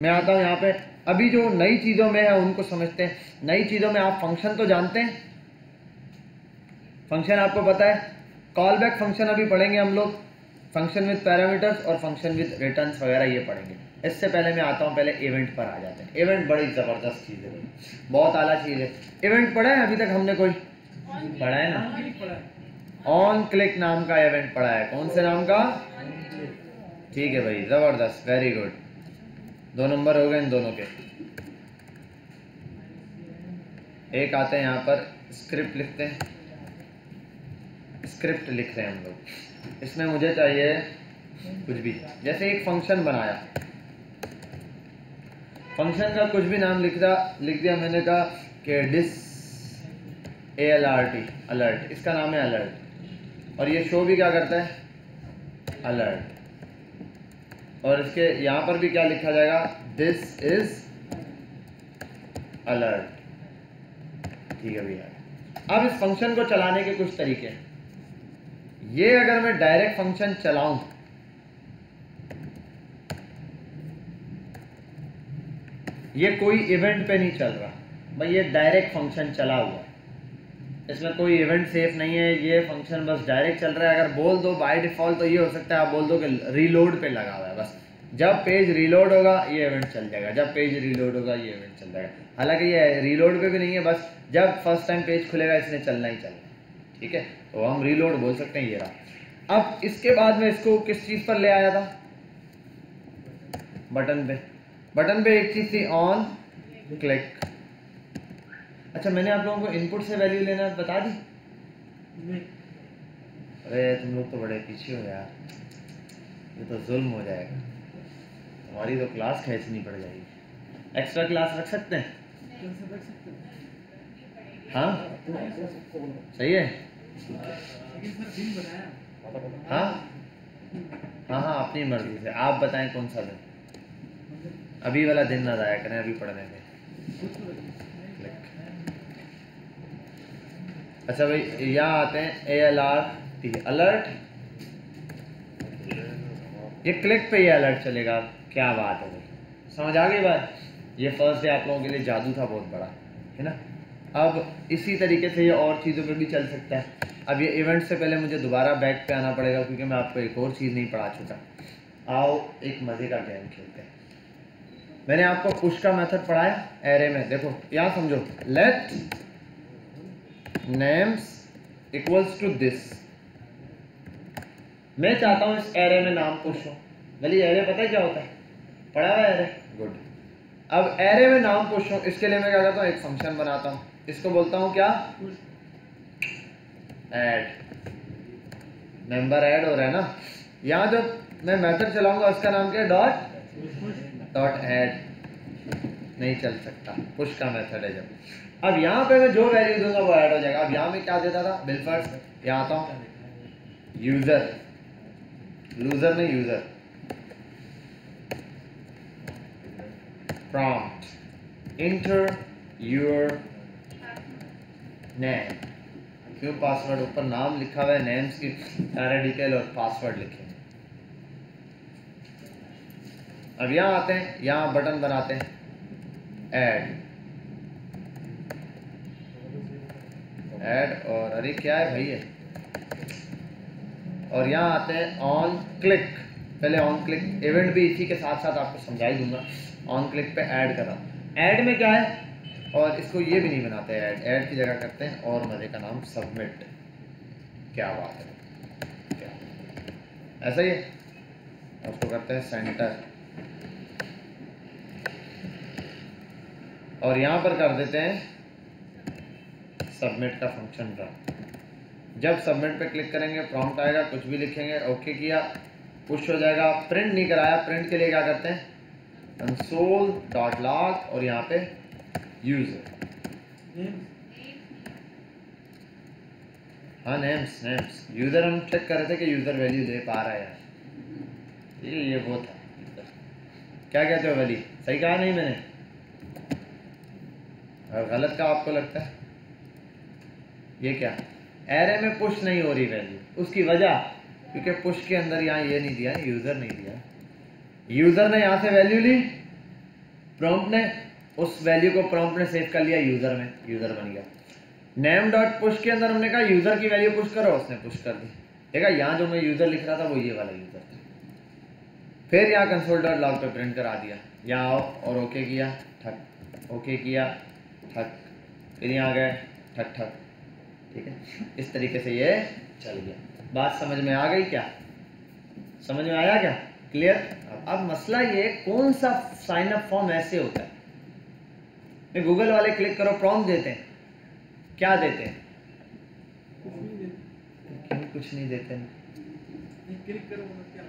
मैं आता हूँ यहाँ पे। अभी जो नई चीज़ों में है उनको समझते हैं। नई चीज़ों में आप फंक्शन तो जानते हैं, फंक्शन आपको पता है। कॉल बैक फंक्शन अभी पढ़ेंगे हम लोग, फंक्शन विद पैरामीटर्स और फंक्शन विद रिटर्न्स वगैरह ये पढ़ेंगे। इससे पहले मैं आता हूँ, पहले इवेंट पर आ जाते हैं। इवेंट बड़ी ज़बरदस्त चीज़ है, बहुत आला चीज़ है। इवेंट पढ़ा है अभी तक हमने, कोई पढ़ा है ना? ऑन क्लिक नाम का इवेंट पढ़ा है। कौन से नाम का? ठीक है भाई, ज़बरदस्त, वेरी गुड। 2 नंबर हो गए इन दोनों के। एक आते हैं यहाँ पर, स्क्रिप्ट लिखते हैं। स्क्रिप्ट लिख रहे हैं हम लोग। इसमें मुझे चाहिए कुछ भी, जैसे एक फंक्शन बनाया, फंक्शन का कुछ भी नाम लिख दिया मैंने, कहा कि डिस ALRT, अलर्ट, इसका नाम है अलर्ट। और ये शो भी क्या करता है? अलर्ट। और इसके यहाँ पर भी क्या लिखा जाएगा? This is alert. ठीक है भैया। अब इस फंक्शन को चलाने के कुछ तरीके हैं। ये अगर मैं डायरेक्ट फंक्शन चलाऊं, ये कोई इवेंट पे नहीं चल रहा भाई, ये डायरेक्ट फंक्शन चला हुआ है, इसमें कोई इवेंट सेफ नहीं है, ये फंक्शन बस डायरेक्ट चल रहा है। अगर बोल दो बाय डिफ़ॉल्ट तो ये हो सकता है, आप बोल दो कि रीलोड पे लगा हुआ है, बस जब पेज रीलोड होगा ये इवेंट चल जाएगा, जब पेज रीलोड होगा ये इवेंट चल जाएगा। हालांकि ये रीलोड पे भी नहीं है, बस जब फर्स्ट टाइम पेज खुलेगा इसने चलना ही चलना। ठीक है, तो हम रीलोड बोल सकते हैं, ये रहा। अब इसके बाद में इसको किस चीज़ पर ले आया था? बटन पे। बटन पे एक चीज़ थी, ऑन क्लिक। अच्छा, मैंने आप लोगों को इनपुट से वैल्यू लेना बता दी? अरे तुम लोग तो बड़े पीछे हो यार, ये तो जुल्म हो जाएगा, हमारी तो क्लास खींचनी पड़ जाएगी। एक्स्ट्रा क्लास रख सकते हैं? हाँ सही है। हाँ हाँ हाँ, अपनी मर्जी से आप बताएं कौन सा दिन। अभी वाला दिन ना जाया करें, अभी पढ़ने में। अच्छा भाई, यहाँ आते हैं ALRT, अलर्ट। ये क्लिक पे ये अलर्ट चलेगा, क्या बात है भाई, समझ आ गई बात? ये फर्स्ट डे आप लोगों के लिए जादू था बहुत बड़ा, है ना। अब इसी तरीके से ये और चीज़ों पे भी चल सकता है। अब ये इवेंट से पहले मुझे दोबारा बैक पे आना पड़ेगा, क्योंकि मैं आपको एक और चीज़ नहीं पढ़ा चुका। आओ एक मज़े का गेम खेलते हैं। मैंने आपको पुश का मेथड पढ़ाया एरे में, देखो यहाँ समझो, let names equals to this. मैं चाहता हूँ इस एरे में नाम पुश हो। भले एरे पता है क्या होता है? पढ़ा हुआ एरे, गुड। अब एरे में नाम पुश हो, इसके लिए मैं क्या करता हूँ, एक फंक्शन बनाता हूँ, इसको बोलता हूँ क्या? ऐड। मेंबर ऐड हो रहा है ना। यहाँ जो मैं मेथड चलाऊंगा उसका नाम क्या है? Dot add. नहीं चल सकता, पुश का मेथड है जब। अब यहाँ पे मैं जो वैल्यू दूंगा वो ऐड हो जाएगा। अब यहाँ में क्या देता था? बिलफर्स्ट। यहाँ आता हूँ, यूजर, लूजर नहीं user, prompt inter your name. क्यों पासवर्ड? ऊपर नाम लिखा हुआ है, नेम्स की सारे डिटेल और पासवर्ड लिखे। अब यहाँ आते हैं, यहाँ बटन बनाते हैं ऐड। ऐड और अरे क्या है भाई ये, और यहाँ आते हैं ऑन क्लिक। पहले ऑन क्लिक इवेंट भी इसी के साथ साथ आपको समझा ही दूंगा। ऑन क्लिक पे ऐड कर रहा हूँ। ऐड में क्या है, और इसको ये भी नहीं बनाते ऐड, ऐड की जगह करते हैं और मजे का नाम सबमिट। क्या बात है, क्या ऐसा ही है। उसको करते हैं सेंटर, और यहाँ पर कर देते हैं सबमिट का फंक्शन रन। जब सबमिट पे क्लिक करेंगे प्रॉम्प्ट आएगा, कुछ भी लिखेंगे, ओके किया, पुश हो जाएगा। प्रिंट नहीं कराया, प्रिंट के लिए क्या करते हैं? कंसोल डॉट लॉग, और यहाँ पे यूजर। हाँ नेम्स, नेम्स यूजर हम चेक कर रहे थे कि यूजर वैल्यू दे पा रहा है यार। ये वो था, क्या कहते हो वैली? सही कहा नहीं मैंने? और गलत का आपको लगता है? ये क्या, एरे में पुश नहीं हो रही वैल्यू, उसकी वजह क्योंकि पुश के अंदर यहाँ ये नहीं दिया, यूजर नहीं दिया। यूजर ने यहाँ से वैल्यू ली, प्रॉम्प्ट ने उस वैल्यू को प्रॉम्प्ट ने सेव कर लिया यूजर में, यूजर बन गया। नेम डॉट पुश के अंदर हमने कहा यूजर की वैल्यू पुश करो, उसने पुश कर दी। देखा यहाँ जो मैं यूजर लिख रहा था वो ये वाला यूजर था। फिर यहाँ कंसोल डॉट लॉग पे प्रिंट करा दिया, यहाँ आओ और ओके किया, ठक, ओके किया, ठक, फिर यहाँ गए, ठक ठक, ठीक है। इस तरीके से ये चल गया। बात समझ में आ गई क्या? समझ में आया क्या? क्लियर? अब मसला ये कौन सा साइन अप फॉर्म ऐसे होता है, गूगल वाले क्लिक करो प्रॉम्प्ट देते हैं, क्या देते हैं? कुछ नहीं देते हैं। क्लिक करो क्या?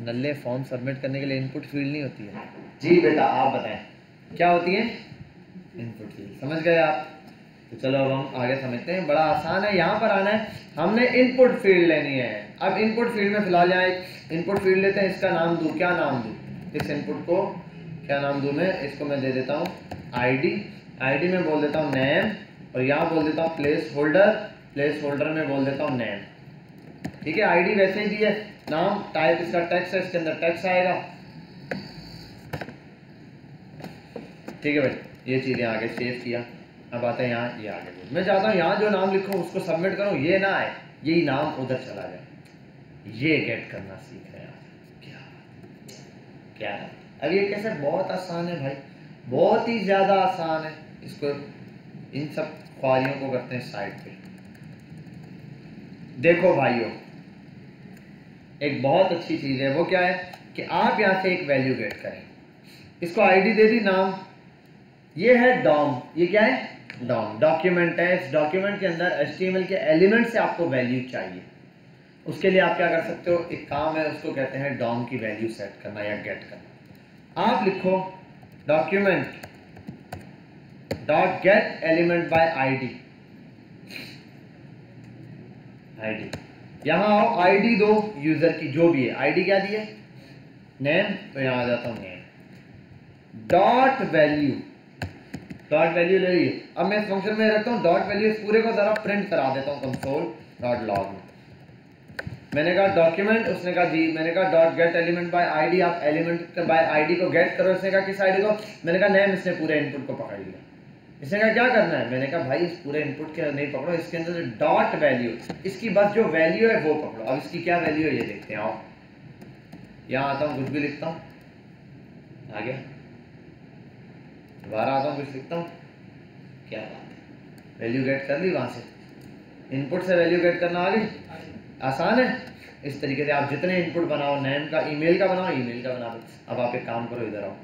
नल्ले फॉर्म सबमिट करने के लिए इनपुट फील्ड नहीं होती है। जी बेटा आप बताएं क्या होती है? Input field. समझ गए आप? तो चलो अब हम आगे समझते हैं। बड़ा आसान है, यहाँ पर आना है, हमने इनपुट फील्ड लेनी है। अब इनपुट फील्ड में फिलहाल यहाँ एक इनपुट फील्ड लेते हैं, इसका नाम दूँ, क्या नाम दूँ? इस इनपुट को क्या नाम दूँ मैं? इसको मैं दे देता हूँ आईडी, आईडी में बोल देता हूँ नेम, और यहाँ बोल देता हूँ प्लेस होल्डर, प्लेस होल्डर में बोल देता हूँ नेम, ठीक है। आईडी वैसे ही दी है, नाम टाइप इसका टेक्स्ट है, इसके अंदर टेक्स्ट आएगा, ठीक है भाई। ये चीज़ें आगे सेव किया। अब आता है यहाँ, ये आगे मैं चाहता हूँ यहाँ जो नाम लिखूँ उसको सबमिट करूँ, ये ना आए, यही नाम उधर चला जाए, ये गेट करना सीख रहे हैं। क्या क्या है? अब ये कैसे? बहुत आसान है भाई, बहुत ही ज़्यादा आसान है। इसको इन सब ख्वारियों को करते हैं साइड पे। देखो भाइयों, एक बहुत अच्छी चीज़ है, वो क्या है कि आप यहाँ से एक वैल्यू गेट करें, इसको आईडी दे दी, नाम, ये है डॉम, ये क्या है? डॉम, डॉक्यूमेंट है। इस डॉक्यूमेंट के अंदर HTML के एलिमेंट से आपको वैल्यू चाहिए। उसके लिए आप क्या कर सकते हो, एक काम है, उसको कहते हैं डॉम की वैल्यू सेट करना या गेट करना। आप लिखो document dot gate element by ID, ID, यहाँ आओ, आईडी दो यूजर की जो भी है, आईडी क्या दी है? नेम, तो यहाँ आ जाता हूँ name, dot value, dot value ले ली। अब मैं इस फंक्शन में रखता हूँ डॉट वैल्यू, इस पूरे को जरा प्रिंट करा देता हूँ कंसोल डॉट लॉग में। मैंने कहा डॉक्यूमेंट, उसने कहा जी, मैंने कहा dot gate element by ID, आप एलिमेंट बाय आईडी को गेट करो। इसने कहा किस आईडी को? मैंने कहा नेम, इसने पूरे इनपुट को पकड़ लिया। इसने कहा क्या करना है? मैंने कहा भाई इस पूरे इनपुट के नहीं पकड़ो, इसके अंदर जो डॉट वैल्यू, इसकी बस जो वैल्यू है वो पकड़ो। अब इसकी क्या वैल्यू है ये देखते हैं। आओ यहाँ आता हूँ, कुछ भी लिखता हूँ, आ गया, दोबारा आता हूँ, कुछ लिखता हूँ, क्या बात है, वैल्यू गेट कर ली। वहाँ से इनपुट से वैल्यू गेट करना आ गई, आसान है। इस तरीके से आप जितने इनपुट बनाओ, नेम का, ईमेल का बनाओ, ईमेल का बना दो। अब आप एक काम करो, इधर आओ,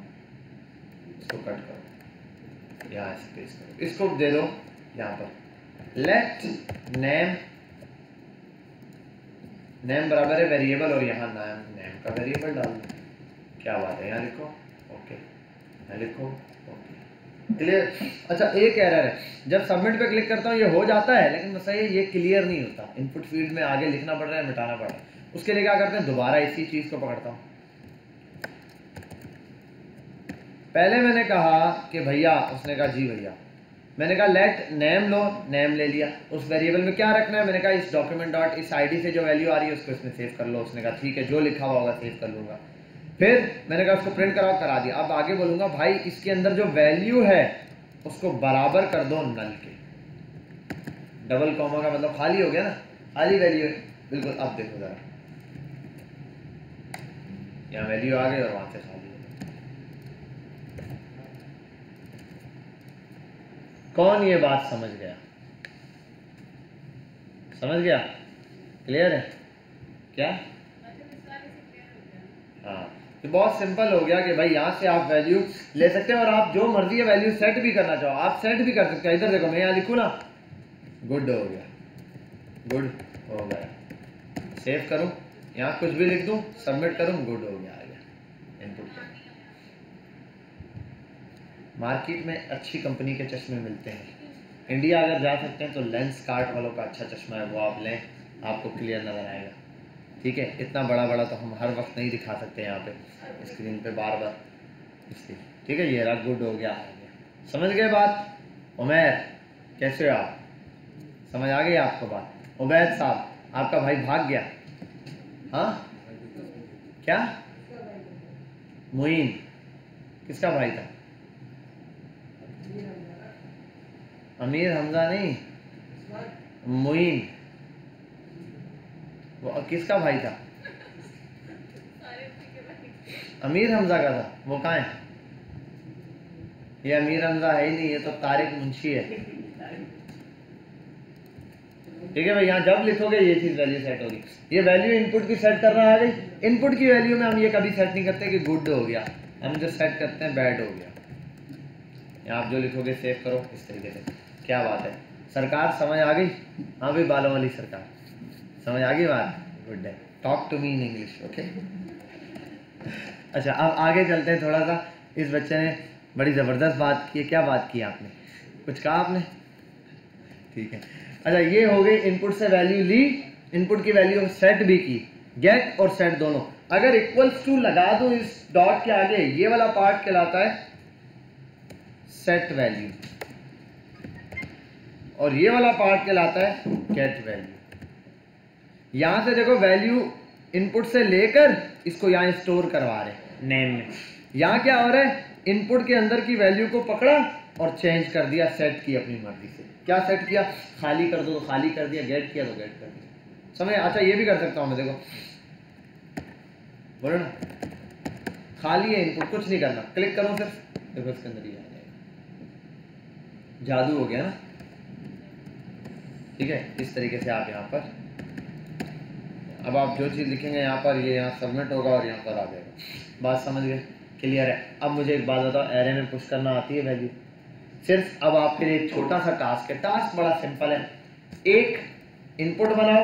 इसको कट करो, यहाँ से पेस्ट करो, इसको दे दो यहाँ पर लेट नेम, नेम बराबर है वेरिएबल, और यहाँ नेम का वेरिएबल डाल दो। क्या बात है, यहाँ लिखो ओके, यहाँ लिखो ओके, क्लियर। अच्छा एक एरर है, जब सबमिट पे क्लिक करता हूँ ये हो जाता है, लेकिन मसला ये क्लियर नहीं होता। इनपुट फील्ड में आगे लिखना पड़ रहा है, मिटाना पड़ रहा है। उसके लिए क्या करते हैं, दोबारा इसी चीज़ को पकड़ता हूँ। पहले मैंने कहा कि भैया, उसने कहा जी भैया, मैंने कहा लेट नेम लो, नेम ले लिया। उस वेरिएबल में क्या रखना है? मैंने कहा इस डॉक्यूमेंट डॉट इस आईडी से जो वैल्यू आ रही है उसको इसमें सेव कर लो। उसने कहा ठीक है, जो लिखा हुआ होगा सेव कर लूँगा। फिर मैंने कहा उसको प्रिंट कराओ, करा दिया। अब आगे बोलूँगा भाई इसके अंदर जो वैल्यू है उसको बराबर कर दो नल के। डबल कॉमा का मतलब खाली हो गया ना, खाली वैल्यू है बिल्कुल। अब देखो जरा, यहाँ वैल्यू आ गई और वहाँ से खाली हो गई। कौन ये बात समझ गया? समझ गया? क्लियर है क्या? हाँ, तो बहुत सिंपल हो गया कि भाई यहाँ से आप वैल्यू ले सकते हैं, और आप जो मर्जी है वैल्यू सेट भी करना चाहो आप सेट भी कर सकते हैं। इधर देखो, मैं यहाँ लिखूँ ना, गुड हो गया, गुड हो गया, सेव करूँ, यहाँ कुछ भी लिख दूँ, सबमिट करूँ, गुड हो गया, आ गया इनपुट। मार्केट में अच्छी कंपनी के चश्मे मिलते हैं। इंडिया अगर जा सकते हैं तो लेंस कार्ट वालों का अच्छा चश्मा है, वो आप लें, आपको क्लियर नज़र आएगा। ठीक है, इतना बड़ा बड़ा तो हम हर वक्त नहीं दिखा सकते यहाँ पे स्क्रीन पे बार बार, इसलिए। ठीक है, ये रहा, गुड हो गया, समझ गए बात? उमैर कैसे हो आप? समझ आ गई आपको बात? उबैद साहब, आपका भाई भाग गया? हाँ क्या? मुइन किसका भाई था? अमीर हमजा नहीं, मुइन। वो किसका भाई था? अमीर हमजा का था। वो कहाँ है? ये अमीर हमजा है ही नहीं, ये तो तारिक मुंशी है। ठीक है भाई, यहाँ जब लिखोगे ये चीज वैल्यू सेट होगी। ये वैल्यू इनपुट की सेट करना आ गई। इनपुट की वैल्यू में हम ये कभी सेट नहीं करते कि गुड हो गया, हम जो सेट करते हैं बैड हो गया। यहाँ आप जो लिखोगे सेव करो इस तरीके से। क्या बात है सरकार, समझ आ गई? हाँ भाई, बालों वाली सरकार, समझ आ गई बात? गुड है, talk to me in English, okay. अच्छा, अब आगे चलते हैं थोड़ा सा। इस बच्चे ने बड़ी ज़बरदस्त बात की है। क्या बात की आपने? कुछ कहा आपने? ठीक है। अच्छा, ये हो गई इनपुट से वैल्यू ली, इनपुट की वैल्यू सेट भी की, गेट और सेट दोनों। अगर इक्वल्स टू लगा दो इस डॉट के आगे, ये वाला पार्ट कहलाता है सेट वैल्यू और ये वाला पार्ट कहलाता है गेट वैल्यू। यहां से देखो वैल्यू इनपुट से लेकर इसको यहां स्टोर करवा रहे नेम में। यहां क्या हो रहा है, इनपुट के अंदर की वैल्यू को पकड़ा और चेंज कर दिया, सेट की अपनी मर्जी से। क्या सेट किया? खाली कर दो तो खाली कर दिया, गेट किया तो गेट कर दिया। समझ? अच्छा, ये भी कर सकता हूं मैं, देखो बोलो ना, खाली है इनपुट, कुछ नहीं करना, क्लिक करो सिर्फ, देखो इसके अंदर ये आ जाएगा। जादू हो गया ना। ठीक है, इस तरीके से आप यहाँ पर, अब आप जो चीज़ लिखेंगे यहाँ पर, ये यहाँ सबमिट होगा और यहाँ पर आ जाएगा। बात समझ गए? क्लियर है? अब मुझे एक बात बताओ, एरे में पुश करना आती है वैल्यू? सिर्फ अब आपके लिए एक छोटा सा टास्क है। टास्क बड़ा सिंपल है। एक इनपुट बनाओ,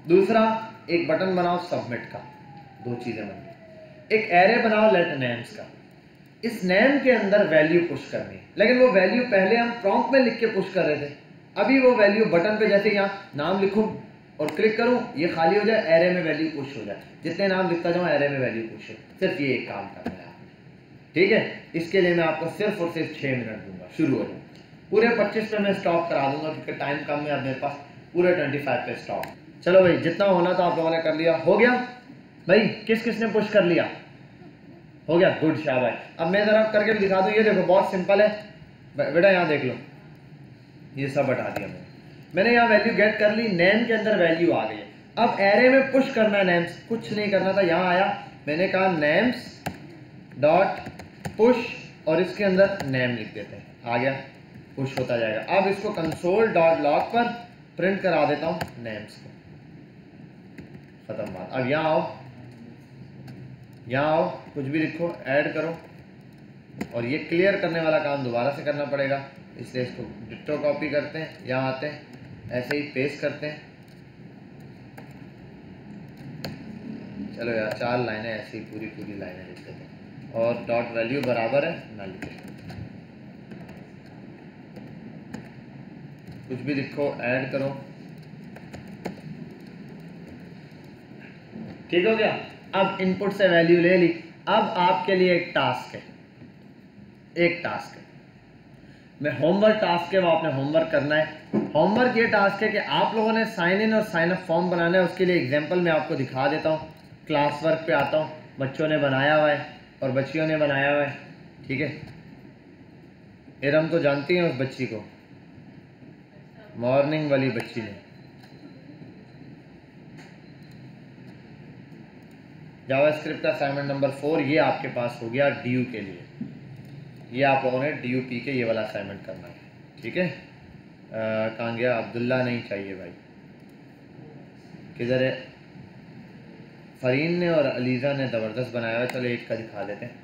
दूसरा एक बटन बनाओ सबमिट का, दो चीजें बन गई। एक एरे बनाओ लेट नेम्स का, इस नेम के अंदर वैल्यू पुश करनी है। लेकिन वो वैल्यू पहले हम प्रॉम्प्ट में लिख के पुश कर रहे थे, अभी वो वैल्यू बटन पे, जैसे यहाँ नाम लिखूं और क्लिक करूं, ये खाली हो जाए, एरे में वैल्यू पुश हो जाए। जितने नाम लिखता जाऊं एरे में वैल्यू पुश हो। सिर्फ ये एक काम करना है आपने। ठीक है, इसके लिए मैं आपको सिर्फ और सिर्फ 6 मिनट दूंगा। शुरू हो जाए, पूरे 25 पे मैं स्टॉप करा दूंगा क्योंकि टाइम कम है अब मेरे पास। पूरे 25 पे स्टॉप। चलो भाई, जितना होना था आप लोगों ने कर लिया। हो गया भाई? किस किस ने पुश कर लिया? हो गया, गुड, शाबाश। अब मैं जरा करके भी दिखा दूं। ये देखो बहुत सिंपल है बेटा, यहाँ देख लो, ये सब हटा दिया मैंने यहाँ वैल्यू गेट कर ली, नेम के अंदर वैल्यू आ गई। अब एरे में पुश करना है नेम्स, कुछ नहीं करना था। यहाँ आया, मैंने कहा नेम्स डॉट पुश और इसके अंदर नेम लिख देते हैं, आ गया, पुश होता जाएगा। अब इसको कंसोल डॉट लॉग पर प्रिंट करा देता हूँ नेम्स को, खत्म बात। अब यहाँ आओ, यहाँ आओ, कुछ भी लिखो, ऐड करो, और ये क्लियर करने वाला काम दोबारा से करना पड़ेगा, इसलिए इसको डिट्टो कॉपी करते हैं, यहाँ आते हैं, ऐसे ही पेस्ट करते हैं। चलो यार, 4 लाइनें ऐसी पूरी लाइनें लिख देते हैं, और डॉट वैल्यू बराबर है ना लिखे, कुछ भी लिखो, ऐड करो, ठीक हो गया। अब इनपुट से वैल्यू ले ली। अब आपके लिए एक टास्क है, मैं होमवर्क टास्क है, वो आपने होमवर्क करना है। होमवर्क ये टास्क है कि आप लोगों ने साइन इन और साइन अप फॉर्म बनाना है। उसके लिए एग्जांपल मैं आपको दिखा देता हूँ। क्लास वर्क पे आता हूँ, बच्चों ने बनाया हुआ है और बच्चियों ने बनाया हुआ है। ठीक है, इरम तो जानती हैं उस बच्ची को, मॉर्निंग वाली बच्ची ने। जावास्क्रिप्ट का असाइनमेंट नंबर 4 ये आपके पास हो गया DU के लिए। ये आप लोगों ने DUP के ये वाला असाइनमेंट करना है। ठीक है, कहाँ गया? अब्दुल्ला नहीं चाहिए भाई, किधर है? फरीन ने और अलीज़ा ने ज़बरदस्त बनाया हुआ है। चलो एक का दिखा देते हैं।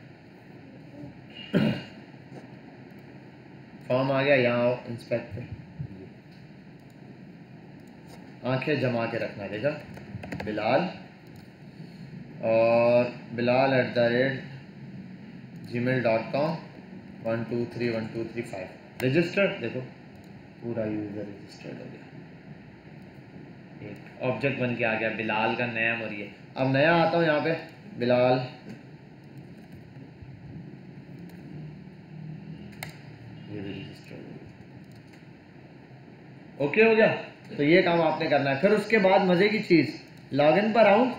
फॉर्म आ गया, यहाँ आओ, इंस्पेक्ट पे आंखें जमा के रखना है। देखा, बिलाल और bilal@gmail.com 123123 रजिस्टर्ड। देखो पूरा यूज़र रजिस्टर्ड हो गया, एक ऑब्जेक्ट बन के आ गया बिलाल का नेम। और ये अब नया आता हूँ यहाँ पे, बिलाल, ये भी रजिस्टर्ड हो गया। ओके हो गया। तो ये काम आपने करना है। फिर उसके बाद मजे की चीज, लॉगिन पर आऊं,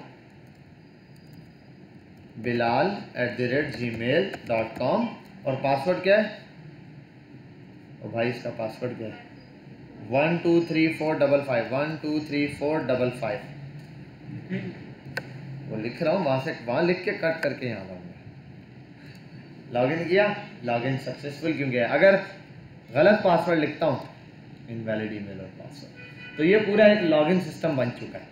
bilal@gmail.com और पासवर्ड क्या है? ओ भाई इसका पासवर्ड क्या है? 123455 123455 वो लिख रहा हूँ, वहाँ लिख के कट करके यहाँ लाऊंगा। लॉगिन किया, लॉगिन सक्सेसफुल क्यों गया? अगर गलत पासवर्ड लिखता हूँ, इनवैलिड ईमेल और पासवर्ड, तो ये पूरा एक लॉगिन सिस्टम बन चुका है,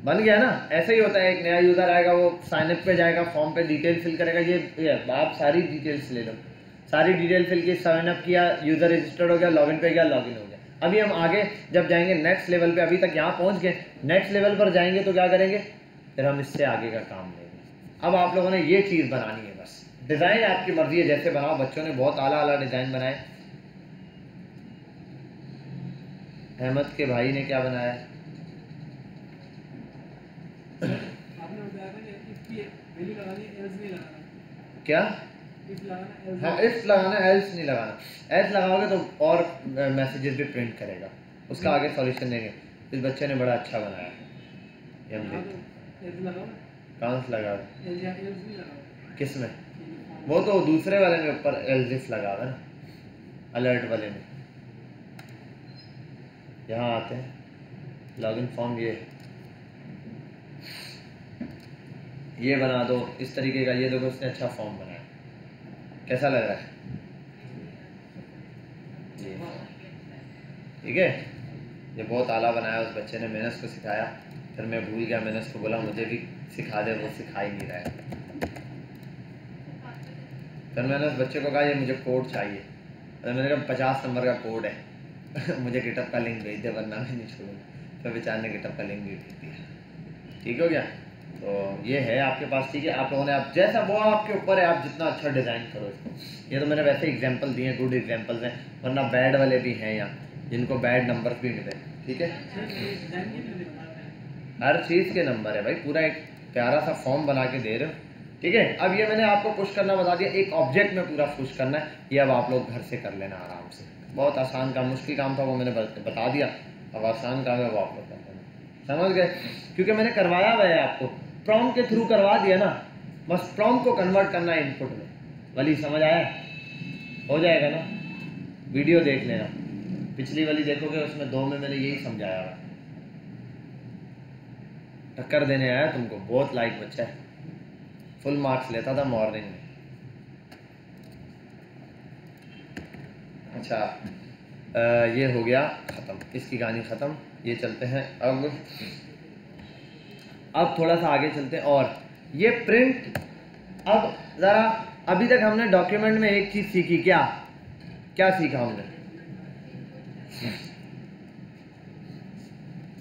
बन गया ना। ऐसे ही होता है, एक नया यूज़र आएगा, वो साइनअप पे जाएगा, फॉर्म पे डिटेल फिल करेगा, ये आप सारी डिटेल्स ले लो, सारी डिटेल फिल की, साइनअप किया, यूज़र रजिस्टर्ड हो गया, लॉगिन पे गया, लॉगिन हो गया। अभी हम आगे जब जाएंगे नेक्स्ट लेवल पे, अभी तक यहाँ पहुँच गए, नेक्स्ट लेवल पर जाएंगे तो क्या करेंगे, फिर हम इससे आगे का काम लेंगे। अब आप लोगों ने ये चीज़ बनानी है, बस डिज़ाइन आपकी मर्जी है, जैसे बनाओ। बच्चों ने बहुत आला आला डिज़ाइन बनाए। अहमद के भाई ने क्या बनाया? आपने बताया था कि वैल्यू लगानी है, एल्स नहीं लगाना। क्या? इफ लगाना, हाँ, इफ लगाना, एल्स नहीं लगाना। एल्स लगाओगे तो और मैसेजेस भी प्रिंट करेगा, उसका आगे सॉल्यूशन देंगे। इस बच्चे ने बड़ा अच्छा बनाया है, ये हम देखते हैं। एल्स लगाओ, कहाँ से लगा? एल्स नहीं लगाओ। किस में? वो तो दूसरे वाले में ऊपर एल्स लगा है ना, अलर्ट वाले में। यहाँ आते हैं, लॉगिन फॉर्म ये बना दो इस तरीके का। ये देखो, इसने अच्छा फॉर्म बनाया, कैसा लग रहा है? ये ठीक है, ये बहुत आला बनाया उस बच्चे ने। मैंने उसको सिखाया, फिर मैं भूल गया, मैंने उसको बोला मुझे भी सिखा दे, वो सिखा ही नहीं रहा है। फिर मैंने उस बच्चे को कहा ये मुझे कोड चाहिए, तो मैंने कहा 50 नंबर का कोड है मुझे गिटअप का लिंक भेज दे वरना मैं नहीं छोड़ूंगा। फिर बेचारे ने गिटअप का लिंक भी भेज दिया। ठीक हो गया? तो ये है आपके पास, ठीक है। आप लोगों ने, आप जैसा वो आपके ऊपर है, आप जितना अच्छा डिज़ाइन करो इसको। ये तो मैंने वैसे एग्जांपल दिए, गुड एग्जांपल्स हैं, वरना बैड वाले भी हैं यहाँ जिनको बैड नंबर भी मिले। ठीक है, हर चीज़ के नंबर है भाई, पूरा एक प्यारा सा फॉर्म बना के दे रहे हो। ठीक है, अब ये मैंने आपको पुश करना बता दिया, एक ऑब्जेक्ट में पूरा पुश करना है। ये अब आप लोग घर से कर लेना आराम से, बहुत आसान काम। मुश्किल काम था वो मैंने बता दिया, अब आसान काम है वो आप लोग कर लेना। समझ गए? क्योंकि मैंने करवाया हुआ है आपको, प्रॉम्प्ट के थ्रू करवा दिया ना, बस प्रॉम्प्ट को कन्वर्ट करना है इनपुट में। वाली समझ आया? हो जाएगा ना? वीडियो देख लेना, पिछली वाली देखोगे, उसमें 2 में मैंने यही समझाया हुआ। टक्कर देने आया तुमको, बहुत लाइक बच्चा है, फुल मार्क्स लेता था मॉर्निंग में। अच्छा, ये हो गया ख़त्म, इसकी कहानी ख़त्म। ये चलते हैं अब थोड़ा सा आगे चलते हैं। और ये प्रिंट, अब ज़रा, अभी तक हमने डॉक्यूमेंट में एक चीज़ सीखी, क्या सीखा हमने?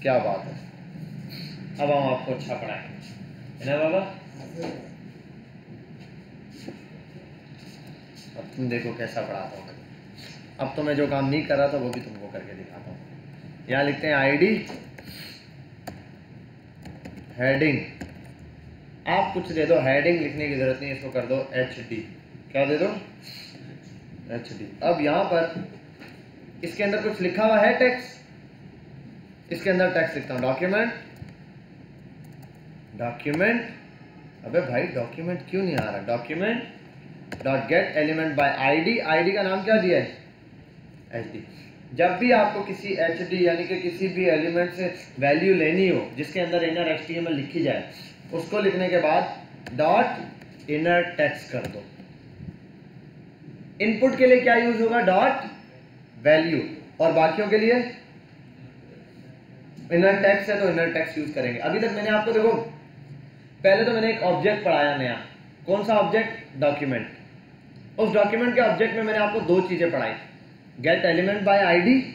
क्या बात है, अब हम आपको अच्छा पढ़ाएंगे, है ना बाबा? अब तुम देखो कैसा पढ़ाता हूँ। अब तो मैं जो काम नहीं कर रहा था वो भी तुमको करके दिखाता हूँ। यहाँ लिखते हैं आईडी, हेडिंग, आप कुछ दे दो, हेडिंग लिखने की जरूरत नहीं, इसको कर दो HD। क्या दे दो? HD। अब यहाँ पर इसके अंदर कुछ लिखा हुआ है टेक्स्ट, इसके अंदर टेक्स्ट लिखता हूँ, डॉक्यूमेंट। अबे भाई डॉक्यूमेंट क्यों नहीं आ रहा? Document dot gate element by ID का नाम क्या दिया है? HD। जब भी आपको किसी HD यानी कि किसी भी एलिमेंट से वैल्यू लेनी हो जिसके अंदर इनर HTML लिखी जाए, उसको लिखने के बाद डॉट इनर टेक्स्ट कर दो। इनपुट के लिए क्या यूज होगा? डॉट वैल्यू, और बाकियों के लिए इनर टेक्स्ट है तो इनर टेक्स्ट यूज करेंगे। अभी तक मैंने आपको, देखो पहले तो मैंने एक ऑब्जेक्ट पढ़ाया नया, कौन सा ऑब्जेक्ट? डॉक्यूमेंट। उस डॉक्यूमेंट के ऑब्जेक्ट में मैंने आपको 2 चीजें पढ़ाई, गेट एलिमेंट बाय आईडी,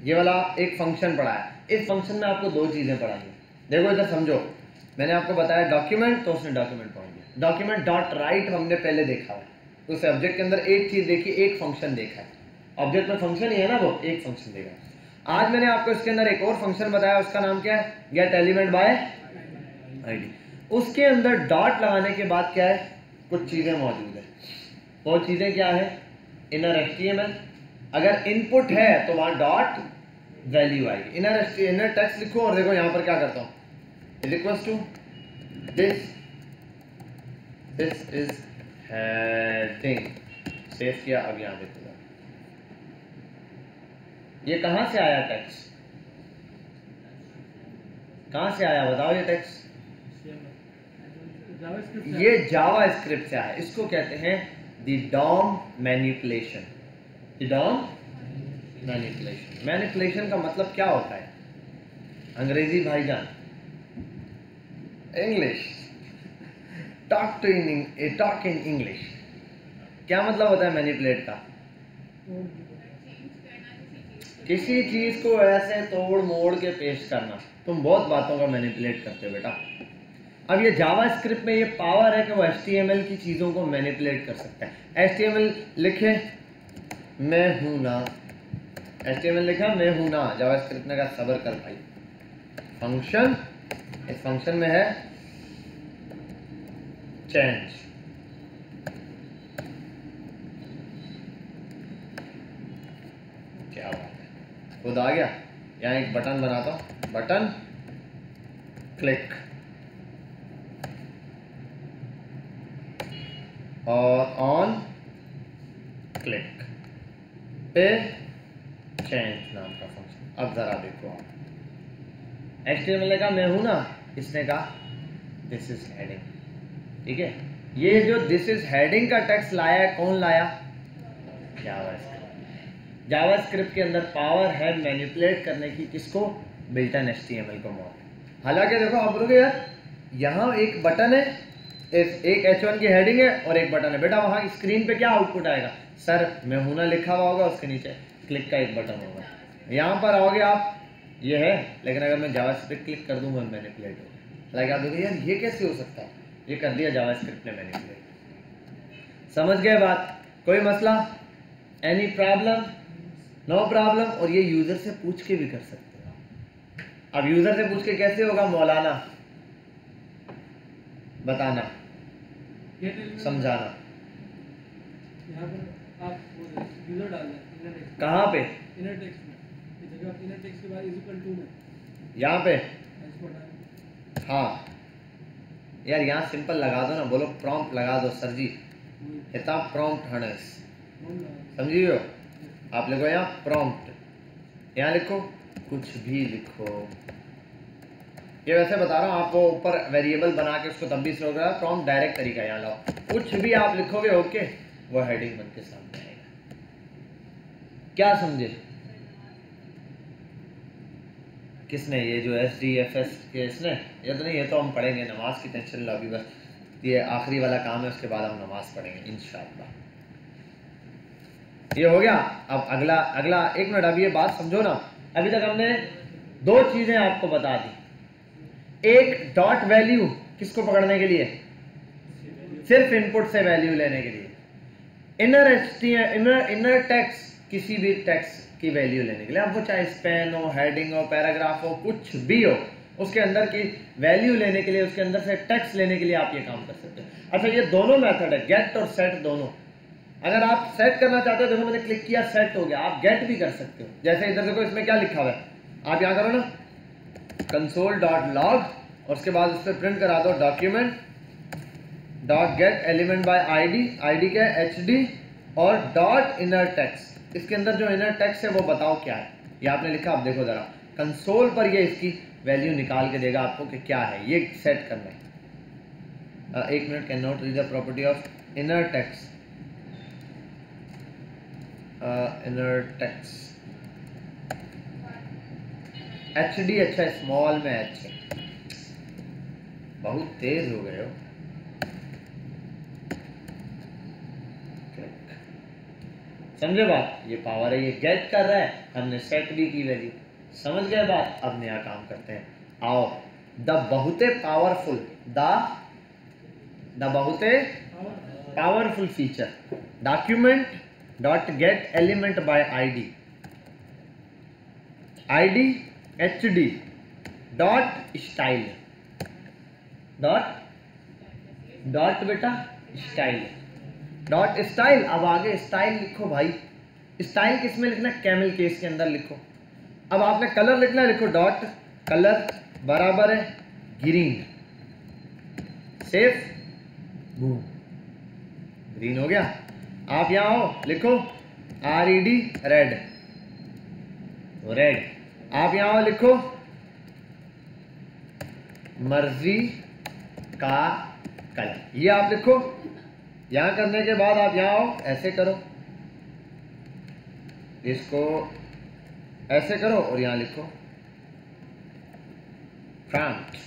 ये वाला एक फंक्शन पढ़ाया। इस फंक्शन में आपको 2 चीजें पढ़ाई। देखो इधर समझो, मैंने आपको बताया डॉक्यूमेंट, तो उसने डॉक्यूमेंट पढ़ दिया। डॉक्यूमेंट डॉट राइट हमने पहले देखा है, उस ऑब्जेक्ट के अंदर एक चीज देखी, एक फंक्शन देखा है। ऑब्जेक्ट में फंक्शन ही है ना, वो एक फंक्शन देखा। आज मैंने आपको इसके अंदर एक और फंक्शन बताया, उसका नाम क्या है? Gate element by ID. उसके अंदर डॉट लगाने के बाद क्या है? कुछ चीजें मौजूद है। वो चीजें क्या है? Inner HTML। अगर इनपुट है तो वहां डॉट वैल्यू आएगी। इनर टेक्स्ट लिखो, और देखो यहां पर क्या करता हूं, is equals to this this is heading, save किया। अब यहाँ देखो ये कहाँ से आया टेक्स्ट, कहाँ से आया बताओ ये टेक्स्ट? ये जावा स्क्रिप्ट से आया। इसको कहते हैं the DOM manipulation. The DOM manipulation. Manipulation का मतलब क्या होता है? अंग्रेजी भाईजान, इंग्लिश, टॉक इन इंग्लिश। क्या मतलब होता है मैनिपुलेट का? किसी चीज को ऐसे तोड़ मोड़ के पेश करना। तुम बहुत बातों का मैनिपुलेट करते हो बेटा। अब ये जावा स्क्रिप्ट में ये पावर है कि वो HTML की चीज़ों को मैनिपुलेट कर सकता है। HTML लिखे मैं हूं ना, HTML लिखा मैं हूं ना, जावा स्क्रिप्ट ने कहा सब्र कर भाई। फंक्शन, इस फंक्शन में है चेंज, क्या बात है, खुद आ गया। यहाँ एक बटन बनाता हूं, बटन क्लिक, और ऑन क्लिक पे चेंज नाम का फंक्शन। अब जरा देखो आप, HTML ने कहा मैं हूं ना, इसने कहा दिस इज हेडिंग। ठीक है, ये जो दिस इज हेडिंग का टेक्स्ट लाया है, कौन लाया? जावास्क्रिप्ट। जावास्क्रिप्ट के अंदर पावर है मैनिपुलेट करने की, किसको? बिल्ट इन HTML को मॉडल। हालांकि देखो आप बोलोगे यार यहाँ एक बटन है, एक H1 की हेडिंग है और एक बटन है। बेटा वहाँ स्क्रीन पे क्या आउटपुट आएगा? सर मैं हूं ना लिखा हुआ होगा, उसके नीचे क्लिक का एक बटन होगा। यहाँ पर आओगे आप, ये है, लेकिन अगर मैं जावास्क्रिप्ट क्लिक कर दूंगा मैनिपुलेट होगा। हालांकि आप देखो यार ये कैसे हो सकता है? ये कर दिया जावास्क्रिप्ट ने मैनिपुलेट। समझ गए बात? कोई मसला? Any problem? No problem. और ये यूजर से पूछ के भी कर सकते हो। अब यूजर से पूछ के कैसे होगा मौलाना? बताना, समझाना। यहाँ पर आप यूजर डाल दें, कहाँ पे? इनर टेक्स्ट में, इस जगह इनर टेक्स्ट के बाद इज इक्वल टू में, यहाँ पे। इसको डाल। हाँ यार यहाँ सिंपल लगा दो ना, बोलो प्रॉम्प्ट लगा दो सर जी, हिताब प्रॉम्प्ट हनस, समझिए? आप लिखो यहाँ प्रॉम्प्ट, यहाँ लिखो कुछ भी लिखो। ये वैसे बता रहा हूँ आपको, ऊपर वेरिएबल बना के उसको तब भी स्टोर करा। प्रॉम्प्ट डायरेक्ट तरीका यहाँ लाओ, कुछ भी आप लिखोगे ओके, वो हेडिंग बन के सामने आएगा। क्या समझे? किसने? ये जो SDFS के इसने? ये तो नहीं, ये तो हम पढ़ेंगे, नमाज की टेंशन लो अभी, बस ये आखिरी वाला काम है, उसके बाद हम नमाज पढ़ेंगे इंशाअल्लाह। ये हो गया। अब अगला एक मिनट, अभी ये बात समझो ना। अभी तक हमने दो चीजें आपको बता दी। एक डॉट वैल्यू किसको पकड़ने के लिए? सिर्फ इनपुट से वैल्यू लेने के लिए। इनर टेक्स्ट, किसी भी टेक्स्ट की वैल्यू लेने के लिए। अब वो चाहे स्पैन हो, हेडिंग हो, पैराग्राफ हो, कुछ भी हो, उसके अंदर की वैल्यू लेने के लिए, उसके अंदर से टेक्स्ट लेने के लिए आप ये काम कर सकते हैं। अच्छा ये दोनों मेथड है, गेट और सेट दोनों। अगर आप सेट करना चाहते हो, देखो मैंने क्लिक किया, सेट हो गया। आप गेट भी कर सकते हो, जैसे इधर देखो इसमें क्या लिखा हुआ है, आप यहाँ करो ना console.log और उसके बाद उस पर प्रिंट करा दो document dot gate element by ID क्या है? HD और डॉट इनर टेक्स्ट। इसके अंदर जो इनर टेक्स्ट है वो बताओ क्या है। ये आपने लिखा, आप देखो जरा कंसोल पर ये इसकी वैल्यू निकाल के देगा आपको कि क्या है, ये सेट करना है। एक minute, can not read the property of inner text. Inner text HD, अच्छा स्मॉल में H है। बहुत तेज हो गए हो। समझे बात? ये पावर है, ये गेट कर रहा है, हमने सेट भी की वैल्यू। समझ गए बात? अब नया काम करते हैं। आओ, द बहुते पावरफुल, द बहुते powerful feature document dot gate element by ID HD dot style, dot बेटा स्टाइल, डॉट स्टाइल। अब आगे स्टाइल लिखो भाई। स्टाइल किस में लिखना? कैमल केस के अंदर लिखो। अब आपने कलर लिखना है, लिखो डॉट कलर बराबर है ग्रीन। सेव, बूम, ग्रीन हो गया। आप यहाँ आओ, लिखो RED रेड, तो रेड। आप यहाँ आओ, लिखो मर्जी का कलर, ये आप लिखो। यहाँ करने के बाद आप यहाँ आओ, ऐसे करो, इसको ऐसे करो और यहाँ लिखो फ्रंट,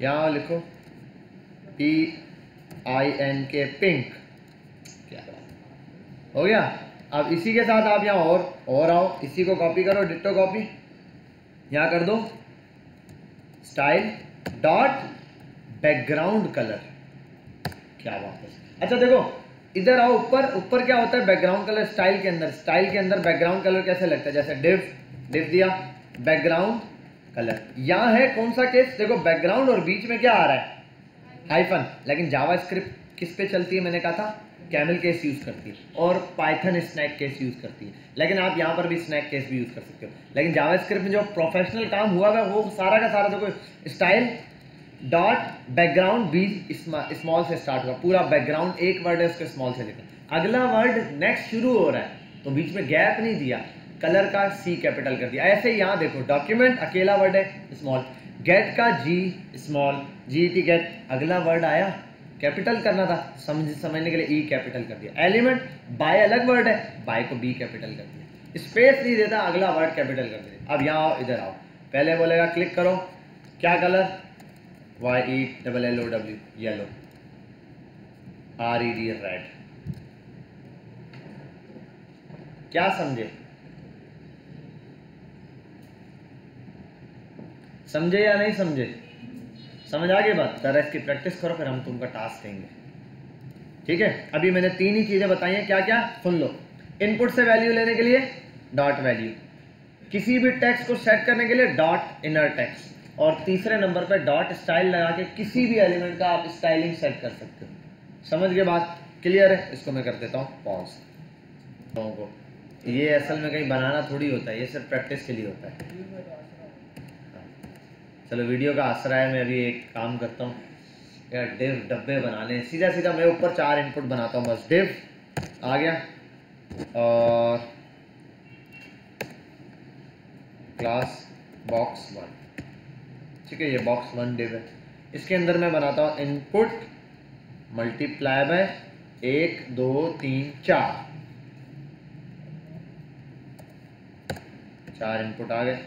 यहाँ लिखो PINK पिंक, क्या हो गया। अब इसी के साथ आप यहाँ और आओ, इसी को कॉपी करो, डिट्टो कॉपी, यहाँ कर दो स्टाइल डॉट बैकग्राउंड कलर, क्या बात है। अच्छा देखो इधर आओ, ऊपर क्या होता है बैकग्राउंड कलर स्टाइल के अंदर बैकग्राउंड कलर कैसे लगता है, जैसे डिव दिया बैकग्राउंड कलर। यहाँ है कौन सा केस, देखो बैकग्राउंड और बीच में क्या आ रहा है, हाइफन। लेकिन जावास्क्रिप्ट किस पे चलती है, मैंने कहा था कैमल केस यूज करती है, और पाइथन स्नैक केस यूज करती है। लेकिन आप यहाँ पर भी स्नैक केस भी यूज कर सकते हो। लेकिन जावास्क्रिप्ट में जो प्रोफेशनल काम हुआ है वो सारा का सारा देखो स्टाइल डॉट बैकग्राउंड बीच स्मॉल से स्टार्ट हुआ, पूरा बैकग्राउंड एक वर्ड है उसके स्मॉल से लेकर अगला वर्ड नेक्स्ट शुरू हो रहा है, तो बीच में गैप नहीं दिया, कलर का C कैपिटल कर दिया। ऐसे ही यहाँ देखो डॉक्यूमेंट अकेला वर्ड है स्मॉल, गेट का G स्मॉल, GET गेट, अगला वर्ड आया कैपिटल करना था, समझने के लिए E कैपिटल कर दिया। एलिमेंट बाय अलग वर्ड है, बाय को B कैपिटल कर दिया, स्पेस नहीं देता, अगला वर्ड कैपिटल कर दिया। अब यहाँ आओ, इधर आओ, पहले बोलेगा क्लिक करो, क्या colour, YELLOW yellow, RED red, क्या समझे, समझे या नहीं समझे, समझ आ गई बात। जरा इसकी प्रैक्टिस करो, फिर हम तुमका टास्क देंगे, ठीक है। अभी मैंने 3 ही चीजें बताई हैं, क्या क्या सुन लो। इनपुट से वैल्यू लेने के लिए डॉट वैल्यू, किसी भी टेक्स्ट को सेट करने के लिए डॉट इनर टेक्स्ट, और तीसरे नंबर पे डॉट स्टाइल लगा के किसी भी एलिमेंट का आप स्टाइलिंग सेट कर सकते हो। समझ गए बात, क्लियर है। इसको मैं कर देता हूँ पॉज। लोगों को ये असल में कहीं बनाना थोड़ी होता है, ये सिर्फ प्रैक्टिस के लिए होता है। चलो वीडियो का आसरा है, मैं अभी एक काम करता हूँ यार, डिव डब्बे बनाने, सीधा सीधा मैं ऊपर 4 इनपुट बनाता हूँ बस। डिव आ गया और क्लास बॉक्स 1, ठीक है, ये बॉक्स 1 डिव है। इसके अंदर मैं बनाता हूँ इनपुट मल्टीप्लाई बाय 1 2 3 4, 4 इनपुट आ गए,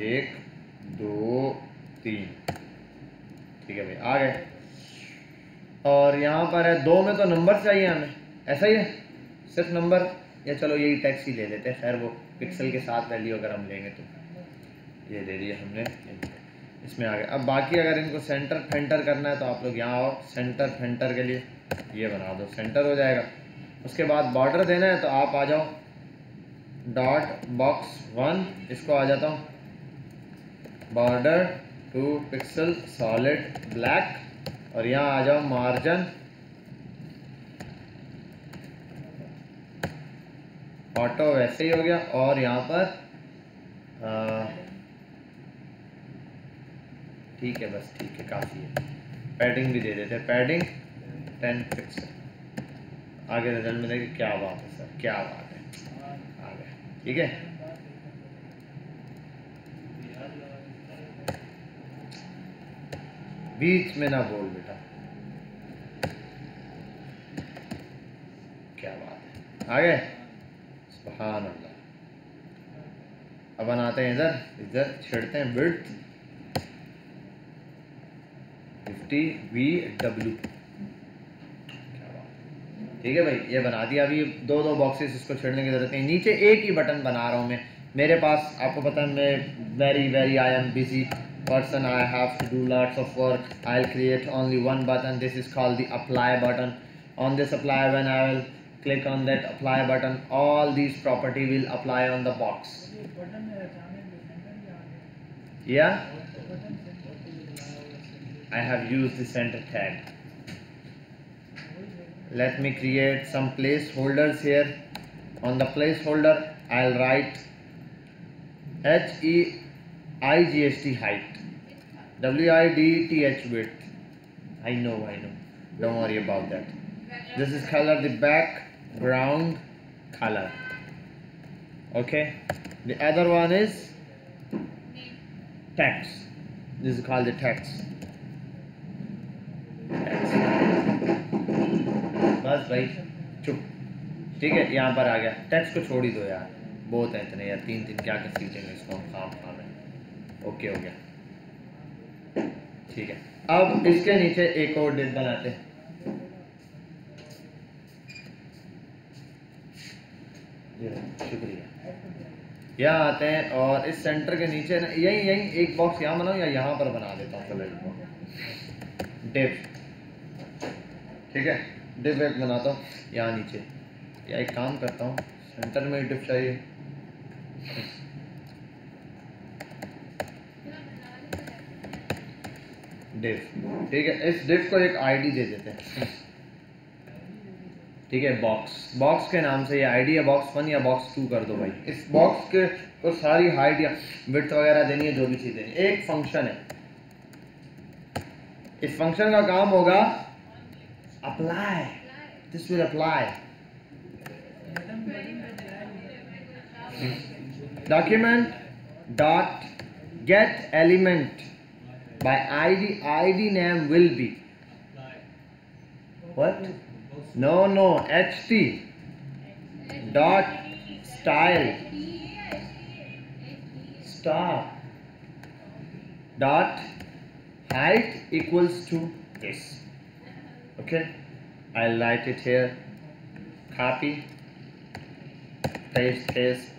1 2 3, ठीक है भाई आ गए। और यहाँ पर है 2 में तो नंबर चाहिए हमें, ऐसा ही है सिर्फ नंबर, या चलो यही टेक्स्ट ही ले लेते हैं, खैर वो पिक्सल के साथ वैल्यू अगर हम लेंगे तो ये दे दिया हमने, इसमें आ गया। अब बाकी अगर इनको सेंटर फेंटर करना है तो आप लोग यहाँ आओ, सेंटर फेंटर के लिए ये बना दो, सेंटर हो जाएगा। उसके बाद बॉर्डर देना है तो आप आ जाओ डॉट बॉक्स 1, इसको आ जाता हूँ बॉर्डर 2 पिक्सल सॉलिड ब्लैक, और यहाँ आ जाओ मार्जिन ऑटो, वैसे ही हो गया। और यहाँ पर ठीक है, बस ठीक है, काफ़ी है। पैडिंग भी दे देते हैं, पैडिंग 10 पिक्सल। आगे रिजल्ट में देखिए, क्या बात है सर, क्या बात है, आ गया, ठीक है। बीच में ना बोल बेटा, क्या बात है, आ गए, सुभान अल्लाह। अब बनाते हैं इधर छेड़ते हैं विड्थ 50 VW, ठीक है भाई, ये बना दिया। अभी 2 बॉक्सेस इसको छेड़ने की जरूरत नहीं, नीचे एक ही बटन बना रहा हूँ मैं, मेरे पास आपको पता है मैं very I am busy person, I have to do lots of work. I'll create only one button, this is called the apply button. On this apply, when I will click on that apply button, all these property will apply on the box. Yeah, I have used the center tag. Let me create some placeholders here. On the placeholder I'll write HEIGST height, width, I know, don't worry about that. This is color, the background color. Okay, the other one is text. This is called the text. बस भाई चुप, ठीक है, यहाँ पर आ गया। Text को छोड़ ही दो यार, बहुत है इतने यार, तीन क्या कर सीखेंगे इसको हम काम है। ओके हो गया, ठीक है। अब इसके नीचे एक और डिप बनाते हैं। शुक्रिया। यहाँ आते हैं और इस सेंटर के नीचे ना यही एक बॉक्स यहाँ बनाओ या यहाँ पर बना देता हूँ कलर को, डिप, ठीक है। डिप एक बनाता हूँ यहाँ नीचे, या एक काम करता हूँ सेंटर में डिप चाहिए। डिप, ठीक है। इस डिप को एक आईडी दे देते हैं, ठीक है। बॉक्स के नाम से ये आईडी है, बॉक्स 1 या बॉक्स 2 कर दो भाई। इस बॉक्स के को सारी हाइट या विड्थ वगैरह देनी है, जो भी चीज़ देनी है। एक फंक्शन है, इस फंक्शन का काम होगा apply, this will apply document dot gate element by id name will be what, no ht dot style star dot height equals to this. Okay, I'll write it here, copy, paste,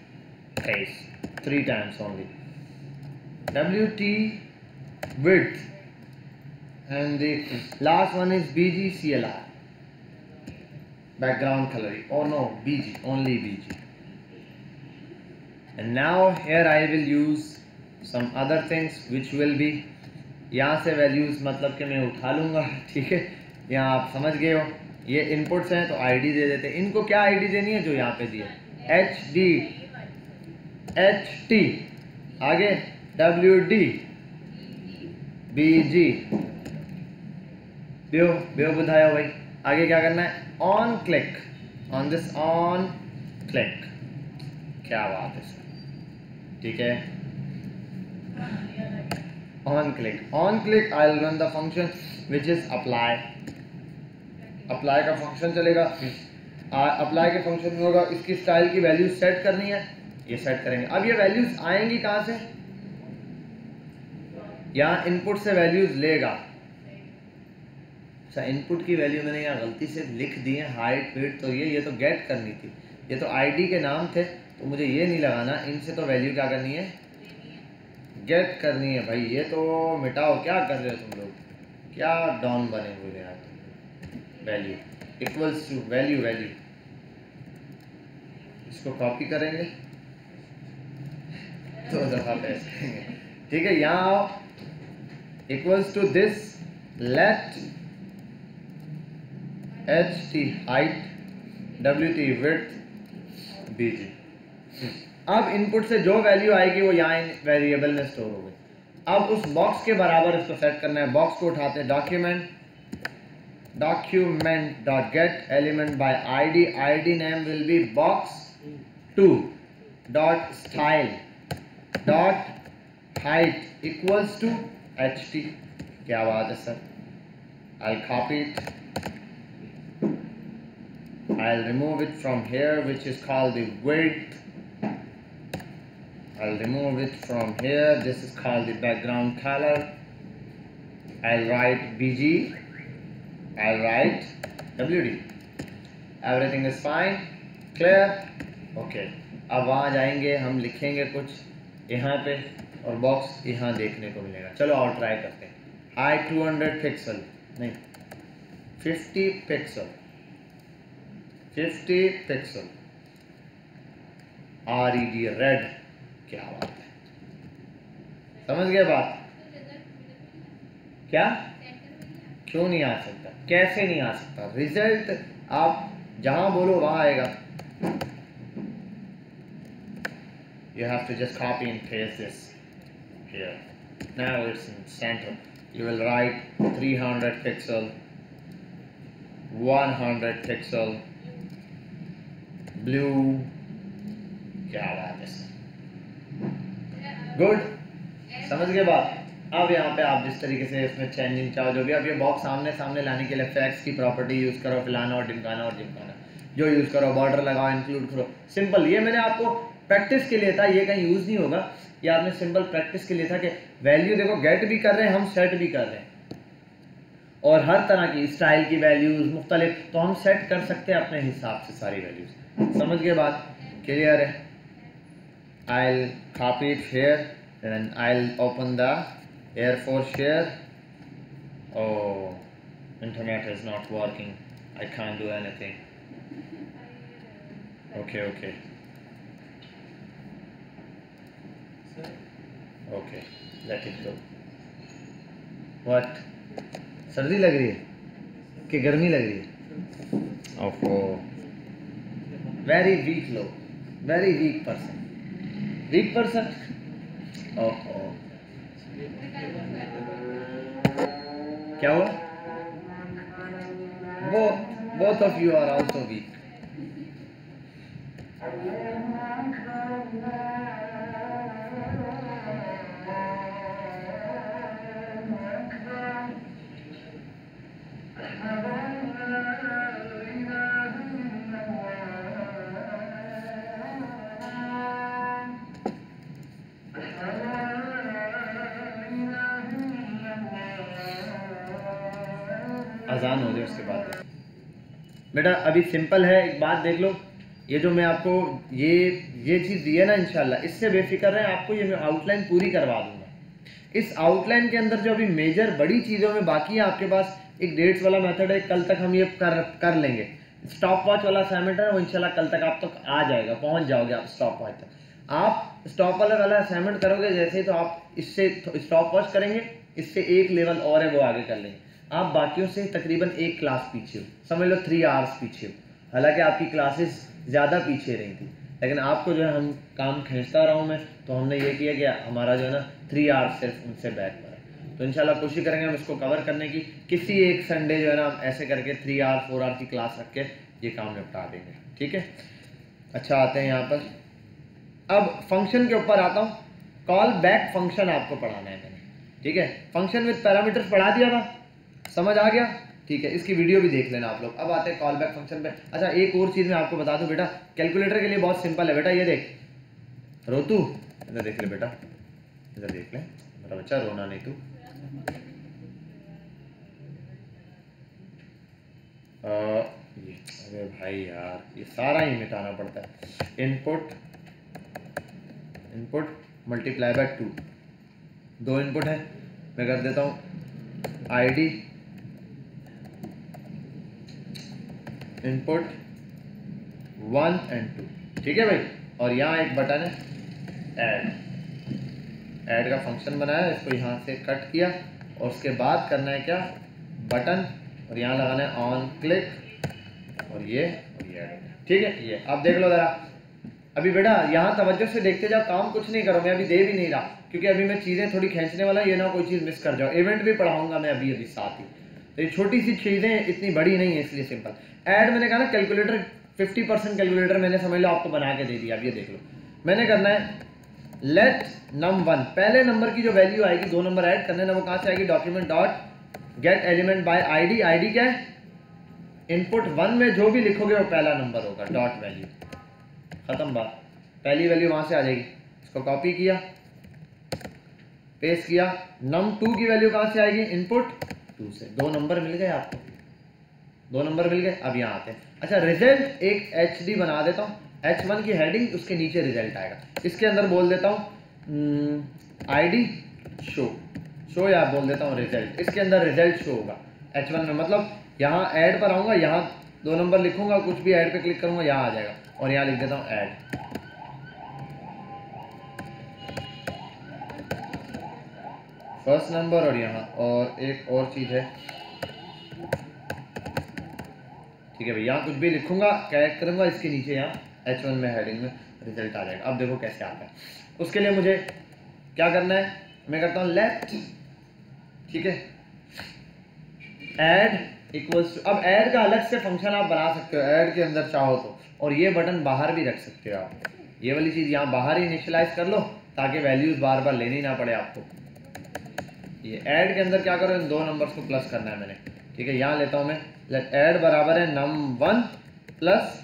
3 times only. wt width, and the last one is bgclr, background color. Oh no, bg, only bg. And now here I will use some other things which will be, यहाँ से values मतलब कि मैं उठा लूँगा, ठीक है। यहाँ आप समझ गए हो, ये इनपुट्स हैं तो आईडी दे देते हैं। इनको क्या आईडी देनी है, जो यहाँ पे दिए hd ht, आगे wd bg, बियो बुधायो भाई। आगे क्या करना है, on click, on this, on click, क्या बात है सर, ठीक है। On click I will run the function which is apply. Apply का फंक्शन चलेगा, अप्लाई के फंक्शन में होगा इसकी स्टाइल की वैल्यूज सेट करनी है, ये सेट करेंगे। अब ये वैल्यूज आएंगी कहाँ से, यहाँ इनपुट से वैल्यूज लेगा। अच्छा, इनपुट की वैल्यू मैंने यहाँ गलती से लिख दी है, हाइट वेट, तो ये तो गेट करनी थी, ये तो आईडी के नाम थे, तो मुझे ये नहीं लगाना। इनसे तो वैल्यू क्या करनी है, गेट करनी है भाई। ये तो मिटाओ, क्या कर रहे हो तुम लोग, क्या डॉन बने हुए यार। वैल्यू इक्वल्स टू वैल्यू, इसको कॉपी करेंगे, 2 दफा पेस्ट करेंगे, ठीक है। यहाँ आओ, equals to this, let ht height, wt width, bg। अब इनपुट से जो वैल्यू आएगी वो यहाँ वेरिएबल में स्टोर हो गई। अब उस बॉक्स के बराबर इसको सेट करना है। बॉक्स को उठाते हैं, document dot get element by id name will be box2 dot style dot height equals to ht। क्या बात है sir, I'll copy it, I'll remove it from here, which is called the width. I'll remove it from here, this is called the background color. I'll write bg, I'll write wd, everything is fine, clear, okay। अब वहाँ जाएंगे, हम लिखेंगे कुछ यहाँ पे और box यहाँ देखने को मिलेगा। चलो और ट्राई करते हैं। हाइट 200 पिक्सल नहीं, 50 पिक्सल, 50 पिक्सल, RED, रेड, क्या बात है, समझ गए बात, क्या, क्यों नहीं आ सकता, कैसे नहीं आ सकता, रिजल्ट आप जहां बोलो वहां आएगा। You have to just copy and paste this here, now it's in center. You will write 300 pixel, 100 pixel, blue. क्या बात है, गुड, समझ गए बात। अब यहाँ पे आप जिस तरीके से इसमें चेंजिंग चाहो, जो भी आप ये बॉक्स सामने सामने लाने के लिए फैक्स की प्रॉपर्टी यूज़ करो, फलाना और ढिमकाना जो यूज़ करो, बॉर्डर लगाओ, इंक्लूड करो, सिंपल। ये मैंने आपको प्रैक्टिस के लिए था, ये कहीं यूज़ नहीं होगा, ये आपने सिंपल प्रैक्टिस के लिए था कि वैल्यू देखो गेट भी कर रहे हैं हम, सेट भी कर रहे हैं, और हर तरह की स्टाइल की वैल्यूज़ मुख्तलिफ, तो हम सेट कर सकते हैं अपने हिसाब से सारी वैल्यूज़। समझ गए बात, क्लियर है। I'll copy it here and I'll open the Air Force share. Oh, internet is not working, I can't do anything. Okay, okay, let it go. What? सर्दी लग रही है कि गर्मी लग रही है? ओहो, very weak low, very weak person. Weak person? ओहो, क्या हुआ? Both of you are also weak. अजान हो जाए उसके बाद बेटा, अभी सिंपल है, एक बात देख लो, ये जो मैं आपको ये चीज़ दी है ना, इंशाल्लाह इससे बेफिक्र है, आपको ये मैं आउटलाइन पूरी करवा दूंगा। इस आउटलाइन के अंदर जो अभी मेजर बड़ी चीज़ों में बाकी है आपके पास, एक डेट्स वाला मेथड है, कल तक हम ये कर लेंगे। स्टॉप वॉच वाला असाइनमेंट है वो इंशाल्लाह कल तक आप तक आ जाएगा, पहुंच जाओगे आप स्टॉप वॉच तक। आप स्टॉप वाला असाइनमेंट करोगे जैसे ही, तो आप इससे स्टॉप वॉच करेंगे, इससे एक लेवल और है वो आगे कर लेंगे। आप बाकियों से तकरीबन एक क्लास पीछे हो, समझ लो 3 आवर्स पीछे हो। हालांकि आपकी क्लासेस ज़्यादा पीछे रही थी, लेकिन आपको जो है हम काम खींचता रहा हूँ मैं, तो हमने ये किया कि हमारा जो है ना 3 आवर्स सिर्फ उनसे बैक पर है। तो इंशाल्लाह कोशिश करेंगे हम इसको कवर करने की, किसी एक संडे जो है ना हम ऐसे करके 3 आवर 4 आवर की क्लास रख के ये काम निपटा देंगे, ठीक है। अच्छा, आते हैं यहाँ पर, अब फंक्शन के ऊपर आता हूँ। कॉल बैक फंक्शन आपको पढ़ाना है मैंने, ठीक है। फंक्शन विद पैरामीटर्स पढ़ा दिया था, समझ आ गया, ठीक है। इसकी वीडियो भी देख लेना आप लोग। अब आते हैं कॉल बैक फंक्शन पे। अच्छा, एक और चीज़ मैं आपको बता दूं बेटा, कैलकुलेटर के लिए बहुत सिंपल है बेटा। ये देख रोतू, इधर देख ले बेटा, इधर देख ले मेरा बच्चा, रोना नहीं तू। अरे भाई यार, ये सारा ही मिटाना पड़ता है। इनपुट मल्टीप्लाई बाय 2, 2 इनपुट है, मैं कर देता हूँ आईडी इनपुट 1 और 2, ठीक है भाई। और यहाँ एक बटन है ऐड का फंक्शन बनाया, इसको यहाँ से कट किया और उसके बाद करना है क्या, बटन, और यहाँ लगाना है ऑन क्लिक और ये ऐड, ठीक है। ये आप देख लो ज़रा, अभी बेटा यहाँ तवज्जो से देखते जाओ, काम कुछ नहीं करो, मैं अभी दे भी नहीं रहा क्योंकि अभी मैं चीज़ें थोड़ी खींचने वाला, ये ना कोई चीज़ मिस कर जाओ। इवेंट भी पढ़ाऊंगा मैं अभी साथ ही, तो ये छोटी सी चीज़ें इतनी बड़ी नहीं है, इसलिए सिंपल। ऐड मैंने कहा ना, कैलकुलेटर 50% कैलकुलेटर मैंने समझ लो आपको बना के दे दिया। अब ये देख लो, मैंने करना है लेट num1, पहले नंबर की जो वैल्यू आएगी, 2 नंबर ऐड करने ना, वो कहाँ से आएगी, document dot gate element by ID. ID क्या है, इनपुट 1 में जो भी लिखोगे वो पहला नंबर होगा, डॉट वैल्यू, खत्म बात। पहली वैल्यू वहां से आ जाएगी, इसको कॉपी किया, पेस्ट किया। num2 की वैल्यू कहाँ से आएगी, इनपुट 2 से। 2 नंबर मिल गए आपको, 2 नंबर मिल गए। अब यहाँ आते हैं। अच्छा, रिजल्ट एक HD बना देता हूँ, H1 की हेडिंग, उसके नीचे रिजल्ट आएगा। इसके अंदर बोल देता हूँ ID शो, या बोल देता हूँ रिजल्ट। इसके अंदर रिजल्ट शो होगा H1 में, मतलब यहाँ ऐड पर आऊँगा, यहाँ 2 नंबर लिखूंगा, कुछ भी ऐड पे क्लिक करूँगा, यहाँ आ जाएगा, और यहाँ लिख देता हूँ ऐड। फर्स्ट नंबर, और यहाँ और एक और चीज़ है, ठीक है भाई, यहाँ कुछ भी लिखूंगा, कैरेक्ट करूंगा, इसके नीचे यहाँ H1 में हेडिंग में रिजल्ट आ जाएगा। अब देखो कैसे आता है। उसके लिए मुझे क्या करना है, मैं करता हूँ लेफ्ट, ठीक है, ऐड इक्वल्स टू, अब ऐड का अलग से फंक्शन आप बना सकते हो ऐड के अंदर चाहो तो, और ये बटन बाहर भी रख सकते हो आप, ये वाली चीज़ यहाँ बाहर ही इनिशियलाइज कर लो ताकि वैल्यूज बार बार लेनी ना पड़े आपको। ये ऐड के अंदर क्या करो, इन दो नंबर्स को प्लस करना है मैंने, ठीक है, यहाँ लेता हूँ मैं, लेट ऐड बराबर है num1 प्लस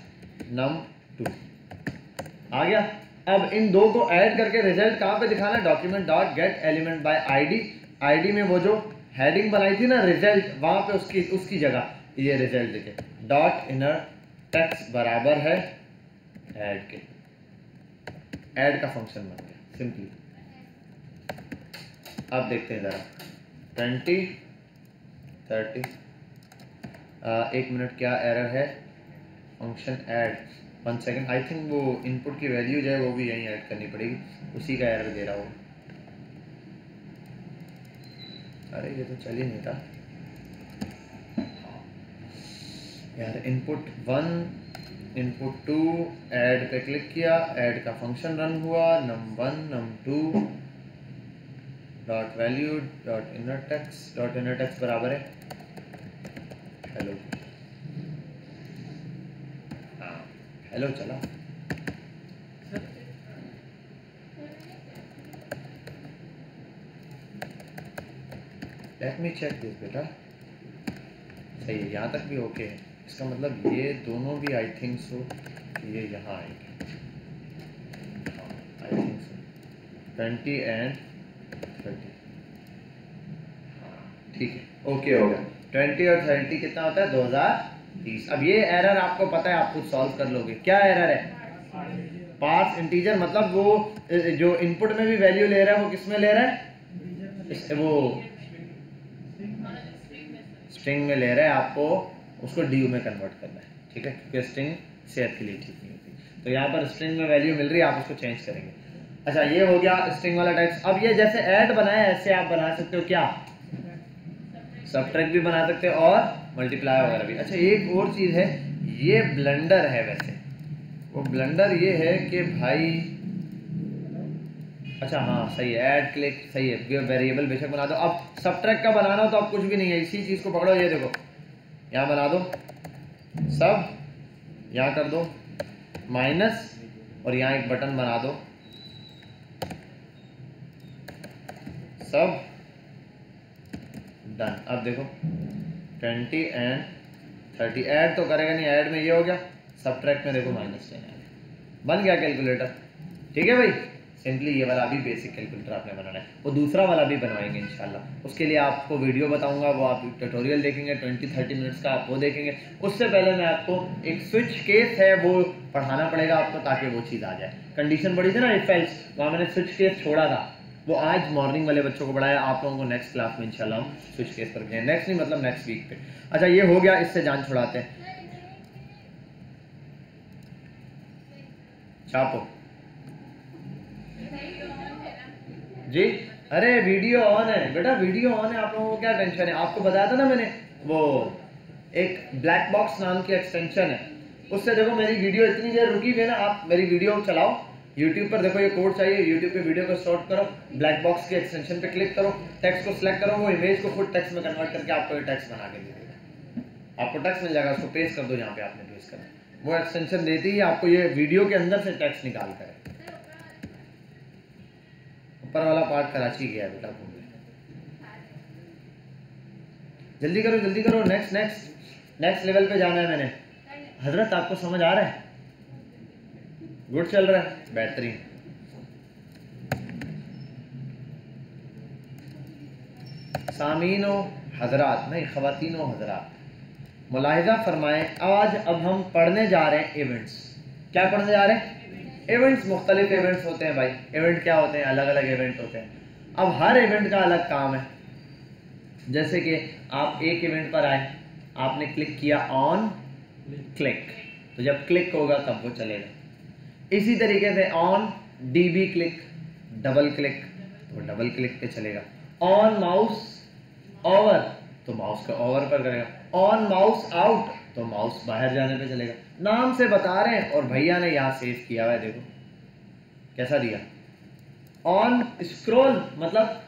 num2, आ गया। अब इन दो को ऐड करके रिजल्ट कहाँ पे दिखाना है, document dot gate element by ID, ID में वो जो हेडिंग बनाई थी ना रिजल्ट, वहाँ पे उसकी जगह ये रिजल्ट लिखे, डॉट इनर टेक्स्ट बराबर है ऐड के, ऐड का फंक्शन बन गया सिंपली। अब देखते हैं ज़रा 20 30, एक मिनट, क्या एरर है, function add, 1 second, I think वो इनपुट की वैल्यू जो है वो भी यहीं ऐड करनी पड़ेगी, उसी का एरर दे रहा हूँ। अरे ये तो चल ही नहीं था यार, इनपुट 1 इनपुट 2 ऐड पे क्लिक किया, ऐड का फंक्शन रन हुआ, num1 num2 dot value dot inner text बराबर है हेलो, हाँ हेलो चला। लेट मी चेक दिस बेटा, सही है, यहाँ तक भी ओके है, इसका मतलब ये दोनों भी आई थिंक सो ये यहाँ आएंगे, आई थिंक सो 20 एंड 30, हाँ ठीक है, ओके हो गया, 20 और 30 कितना होता है 2030। अब ये एरर आपको पता है, आप खुद सॉल्व कर लोगे, क्या एरर है, पार्स इंटीजर, मतलब वो जो इनपुट में भी वैल्यू ले रहा है वो किस में ले रहा है, वो स्ट्रिंग में ले रहा है, आपको उसको ड्यू में कन्वर्ट करना है, ठीक है, क्योंकि स्ट्रिंग सेट के लिए ठीक नहीं होती, तो यहाँ पर स्ट्रिंग में वैल्यू मिल रही है, आप उसको चेंज करेंगे। अच्छा ये हो गया स्ट्रिंग वाला टाइप। अब ये जैसे ऐड बनाया ऐसे आप बना सकते हो, क्या सबट्रैक्ट भी बना सकते हो और मल्टीप्लाई वगैरह भी। अच्छा एक और चीज़ है, ये ब्लेंडर है, वैसे वो ब्लेंडर ये है कि भाई, अच्छा हाँ सही है, ऐड क्लिक सही है, वेरिएबल बेशक बना दो। अब सबट्रैक्ट का बनाना हो तो अब कुछ भी नहीं है, इसी चीज़ को पकड़ो, ये देखो यहाँ बना दो सब, यहाँ कर दो माइनस, और यहाँ एक बटन बना दो सब, डन। अब देखो 20 एंड 30 ऐड तो करेगा नहीं, ऐड में ये हो गया, सबट्रैक्ट में देखो -10 बन गया कैलकुलेटर, ठीक है भाई। सिंपली ये वाला भी बेसिक कैलकुलेटर आपने बनाना है, वो दूसरा वाला भी बनवाएंगे इंशाल्लाह, उसके लिए आपको वीडियो बताऊंगा, वो आप ट्यूटोरियल देखेंगे 20-30 मिनट्स का, आप वो देखेंगे। उससे पहले मैं आपको एक स्विच केस है वो पढ़ाना पड़ेगा आपको, ताकि वो चीज़ आ जाए। कंडीशन पड़ी थी ना इफ एल्स, वहाँ मैंने स्विच केस छोड़ा था, वो आज मॉर्निंग वाले बच्चों को पढ़ाया, आप लोगों को नेक्स्ट क्लास में इंशाल्लाह हम स्विच केस पर गए, नेक्स्ट नहीं मतलब नेक्स्ट वीक पे। अच्छा ये हो गया, इससे जान छुड़ाते हैं, छापो जी। अरे वीडियो ऑन है बेटा, वीडियो ऑन है, आप लोगों को क्या टेंशन है, आपको बताया था ना मैंने, वो एक ब्लैक बॉक्स नाम की एक्सटेंशन है, उससे देखो मेरी वीडियो इतनी देर रुकी हुई है ना, आप मेरी वीडियो चलाओ यूट्यूब पर, देखो ये कोड चाहिए, यूट्यूब पे वीडियो को शॉर्ट करो, ब्लैक बॉक्स के एक्सटेंशन पे क्लिक करो, टेक्स्ट को सिलेक्ट करो, वो इमेज को खुद टेक्स्ट में कन्वर्ट करके आपको ये टेक्स्ट बना के दे देगा, आपको टेक्स्ट मिल जाएगा, उसको पेस्ट कर दो जहाँ पे आपने पेस्ट करना, वो एक्सटेंशन देती है आपको ये वीडियो के अंदर से टेक्स्ट निकाल कर। ऊपर वाला पार्ट कराची गया बेटा घूमने, जल्दी करो जल्दी करो, नेक्स्ट नेक्स्ट नेक्स्ट लेवल पे जाना है मैंने। हजरत आपको समझ आ रहा है, गुड चल रहा है, बेहतरीन। सामीनो हजरात नहीं, ख़वातीनो हजरात, मुलाहिज़ा फरमाएं, आज अब हम पढ़ने जा रहे हैं इवेंट्स। क्या पढ़ने जा रहे हैं? इवेंट्स। मुख्तलिफ इवेंट्स होते हैं भाई, इवेंट क्या होते हैं, अलग अलग इवेंट होते हैं। अब हर इवेंट का अलग काम है, जैसे कि आप एक इवेंट पर आए, आपने क्लिक किया ऑन क्लिक, तो जब क्लिक होगा तब वो चलेगा। इसी तरीके से on dB click, double click तो डबल क्लिक पे चलेगा। ऑन माउस ओवर तो माउस का ओवर पर करेगा। ऑन माउस आउट तो माउस बाहर जाने पे चलेगा। नाम से बता रहे हैं, और भैया ने यहाँ सेव किया हुआ है, देखो कैसा दिया। ऑन स्क्रॉल मतलब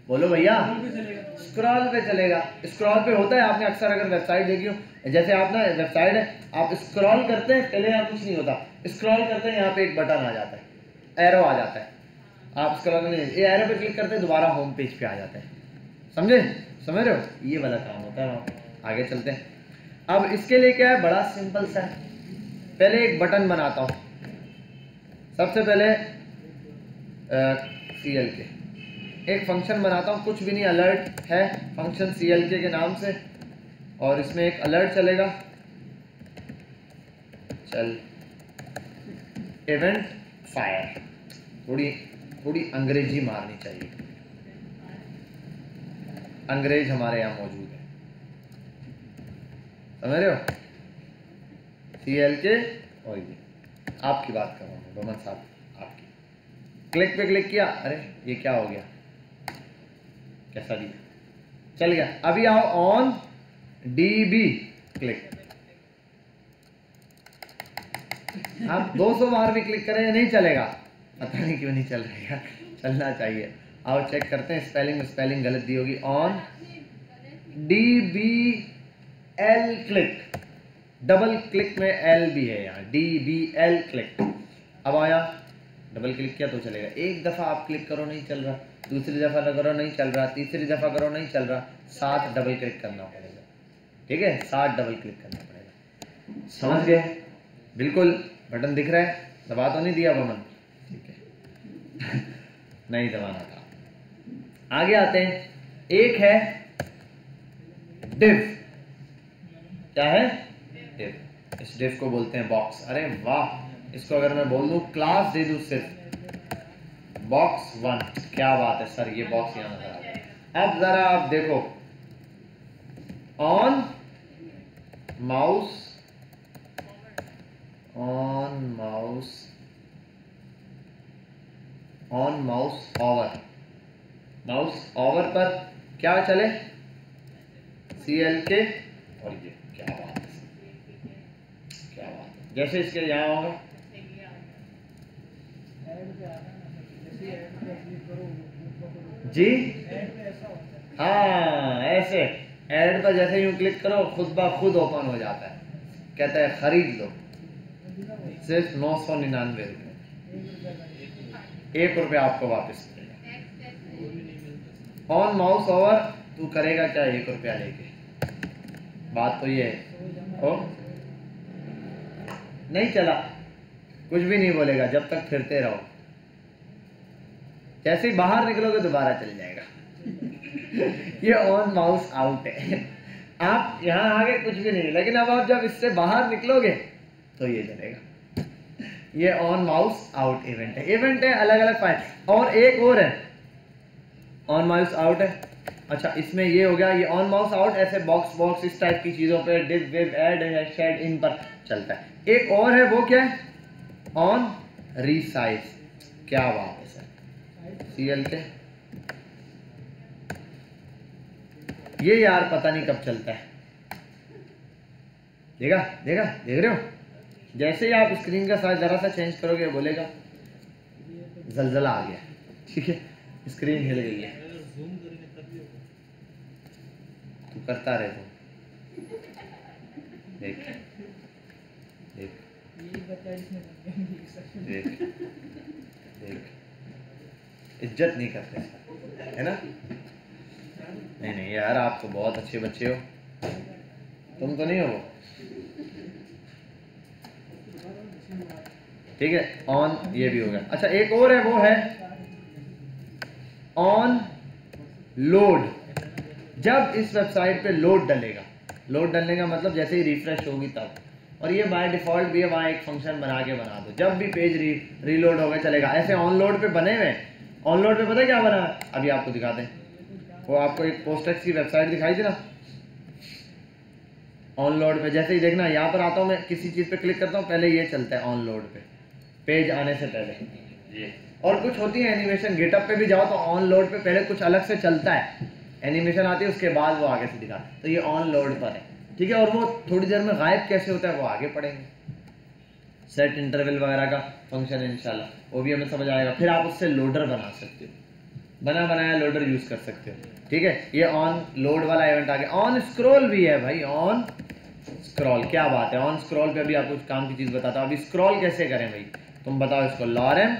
बोलो भैया, स्क्रॉल पे चलेगा। स्क्रॉल पे चलेगा। स्क्रॉल पे होता है, आपने अक्सर अगर वेबसाइट देखी हो, जैसे आप ना वेबसाइट है, आप स्क्रॉल करते हैं, पहले यहाँ कुछ नहीं होता, स्क्रॉल करते हैं यहाँ पे एक बटन आ जाता है, एरो आ जाता है, आप स्क्रॉल नहीं, ये एरो पे क्लिक करते हैं दोबारा होम पेज पे आ जाता है। समझे, समझ रहे हो, ये वाला काम होता है वहाँ पे। आगे चलते हैं। अब इसके लिए क्या है, बड़ा सिंपल सा है। पहले एक बटन बनाता हूँ, सबसे पहले CLK एक फंक्शन बनाता हूँ, कुछ भी नहीं, अलर्ट है फंक्शन CLK के नाम से, और इसमें एक अलर्ट चलेगा, चल इवेंट फायर, थोड़ी अंग्रेजी मारनी चाहिए, अंग्रेज हमारे यहाँ मौजूद है, समझ रहे हो। CLK, और ये आपकी बात कर रहा हूँ रोमन साहब, आपकी। क्लिक पे क्लिक किया, अरे ये क्या हो गया, कैसा दिया, चल गया। अभी आओ ऑन DB क्लिक, आप 200 बार भी क्लिक करें नहीं चलेगा, पता नहीं क्यों नहीं चल रहा है, चलना चाहिए। आओ चेक करते हैं, स्पेलिंग गलत दी होगी। On DBL click, double click में L भी है यहाँ, DBL क्लिक। अब आया, डबल क्लिक किया तो चलेगा। एक दफ़ा आप क्लिक करो नहीं चल रहा, दूसरी दफ़ा करो नहीं चल रहा, तीसरी दफ़ा करो नहीं चल रहा, 7 डबल क्लिक करना पड़ेगा, ठीक है, 7 डबल क्लिक करना पड़ेगा। समझ गए, बिल्कुल बटन दिख रहा है, दबा तो नहीं दिया बटन, ठीक है नहीं दबाना था। आगे आते हैं, एक है div, क्या है div, इस div को बोलते हैं बॉक्स। अरे वाह, इसको अगर मैं बोल दूं क्लास दे दूं सिर्फ box1, क्या बात है सर, ये बॉक्स यहाँ नजर आ गया। अब जरा आप देखो, ऑन माउस ओवर पर क्या चले, CLK, और ये क्या बात है, क्या बात है, जैसे इसके यहाँ होगा, जी हाँ, ऐसे ऐड पर जैसे यूं क्लिक करो, खुद ब खुद ओपन हो जाता है, कहता है खरीद लो, सिर्फ 999 रुपये, 1 रुपया आपको वापस मिलेगा। ऑन माउस ओवर तू करेगा क्या 1 रुपया लेके, बात तो ये है। ओ नहीं चला, कुछ भी नहीं बोलेगा जब तक फिरते रहो, जैसे ही बाहर निकलोगे दोबारा चल जाएगा ये ऑन माउस आउट है, आप यहाँ आगे कुछ भी नहीं, लेकिन अब आप जब इससे बाहर निकलोगे तो ये चलेगा। ये ऑन माउस आउट इवेंट है, अलग अलग फाइल। और एक और है, ऑन माउस आउट है, अच्छा इसमें ये हो गया, ये ऑन माउस आउट ऐसे बॉक्स इस टाइप की चीज़ों पे, डिव विव ऐड शेड इन पर चलता है। एक और है, वो क्या है, ऑन रीसाइज, क्या बात है सर, CLK, ये यार पता नहीं कब चलता है, देख रहे हो, जैसे ही आप स्क्रीन का साइज जरा सा चेंज करोगे बोलेगा जलजला आ गया, ठीक है, स्क्रीन हिल गई है, तू करता रहे, तू देख इज्जत नहीं करते है ना, नहीं यार, आप तो बहुत अच्छे बच्चे हो, तुम तो नहीं हो, ठीक है। ऑन ये भी हो गया। अच्छा एक और है, वो है ऑन लोड, जब इस वेबसाइट पे लोड डलेगा, लोड डलने का मतलब जैसे ही रिफ्रेश होगी तब, और ये बाय डिफॉल्ट भी है, वहाँ एक फंक्शन बना के बना दो, जब भी पेज रीलोड होगा चलेगा। ऐसे ऑन लोड पे बने हुए, ऑन लोड पे पता है क्या बना है, अभी आपको दिखाते हैं, वो आपको एक पोस्टेक्स की वेबसाइट दिखाई थी ना, ऑन लोड पे जैसे ही देखना, यहाँ पर आता हूँ मैं, किसी चीज़ पे क्लिक करता हूँ, पहले ये चलता है ऑन लोड पे, पेज आने से पहले ये। और कुछ होती है एनिमेशन, गिटअप पे भी जाओ तो ऑन लोड पे पहले कुछ अलग से चलता है, एनिमेशन आती है, उसके बाद वो आगे से दिखाता है, तो ये ऑन लोड पर है, ठीक है। और वो थोड़ी देर में गायब कैसे होता है वो आगे पढ़ेंगे, सेट इंटरवल वगैरह का फंक्शन है इंशाल्लाह, वो भी हमें समझ आएगा, फिर आप उससे लोडर बना सकते हो, बना बनाया लोडर यूज कर सकते हो, ठीक है। ये ऑन लोड वाला इवेंट आ गया। ऑन स्क्रॉल भी है भाई, ऑन स्क्रॉल, क्या बात है। ऑन स्क्रॉल पे भी आपको काम की चीज बताता हूँ। अभी स्क्रॉल कैसे करें भाई, तुम बताओ इसको। लॉरेम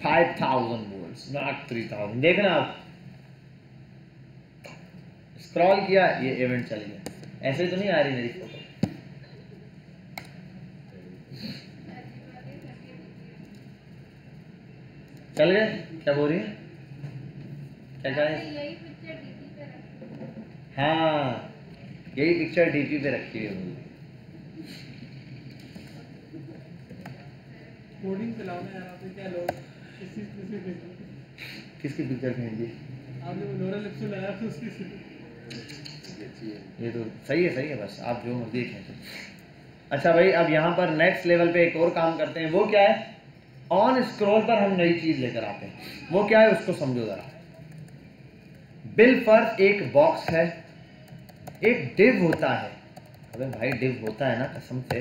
5000 वोल्ट्स नॉट 3000, देखना आप स्क्रॉल किया ये इवेंट चल गया। ऐसे तो नहीं आ रही मेरी फोटो, चल गए। क्या बोल रही है, क्या कह रहे हैं? हाँ यही पिक्चर डीपी पे रखी है। कोडिंग चलाओ ना यार, आपने क्या लोग किसकी पिक्चर खींची? आपने वो लोरा लिप्स लगाया तो उसकी ये तो सही है बस आप जो मर्जी खींचो। अच्छा भाई अब यहाँ पर नेक्स्ट लेवल पे एक और काम करते हैं। वो क्या है, ऑन स्क्रॉल पर हम नई चीज लेकर आते हैं। वो क्या है उसको समझो जरा। बिल पर एक बॉक्स है, एक डिव होता है। अबे भाई डिव होता है ना कसम से,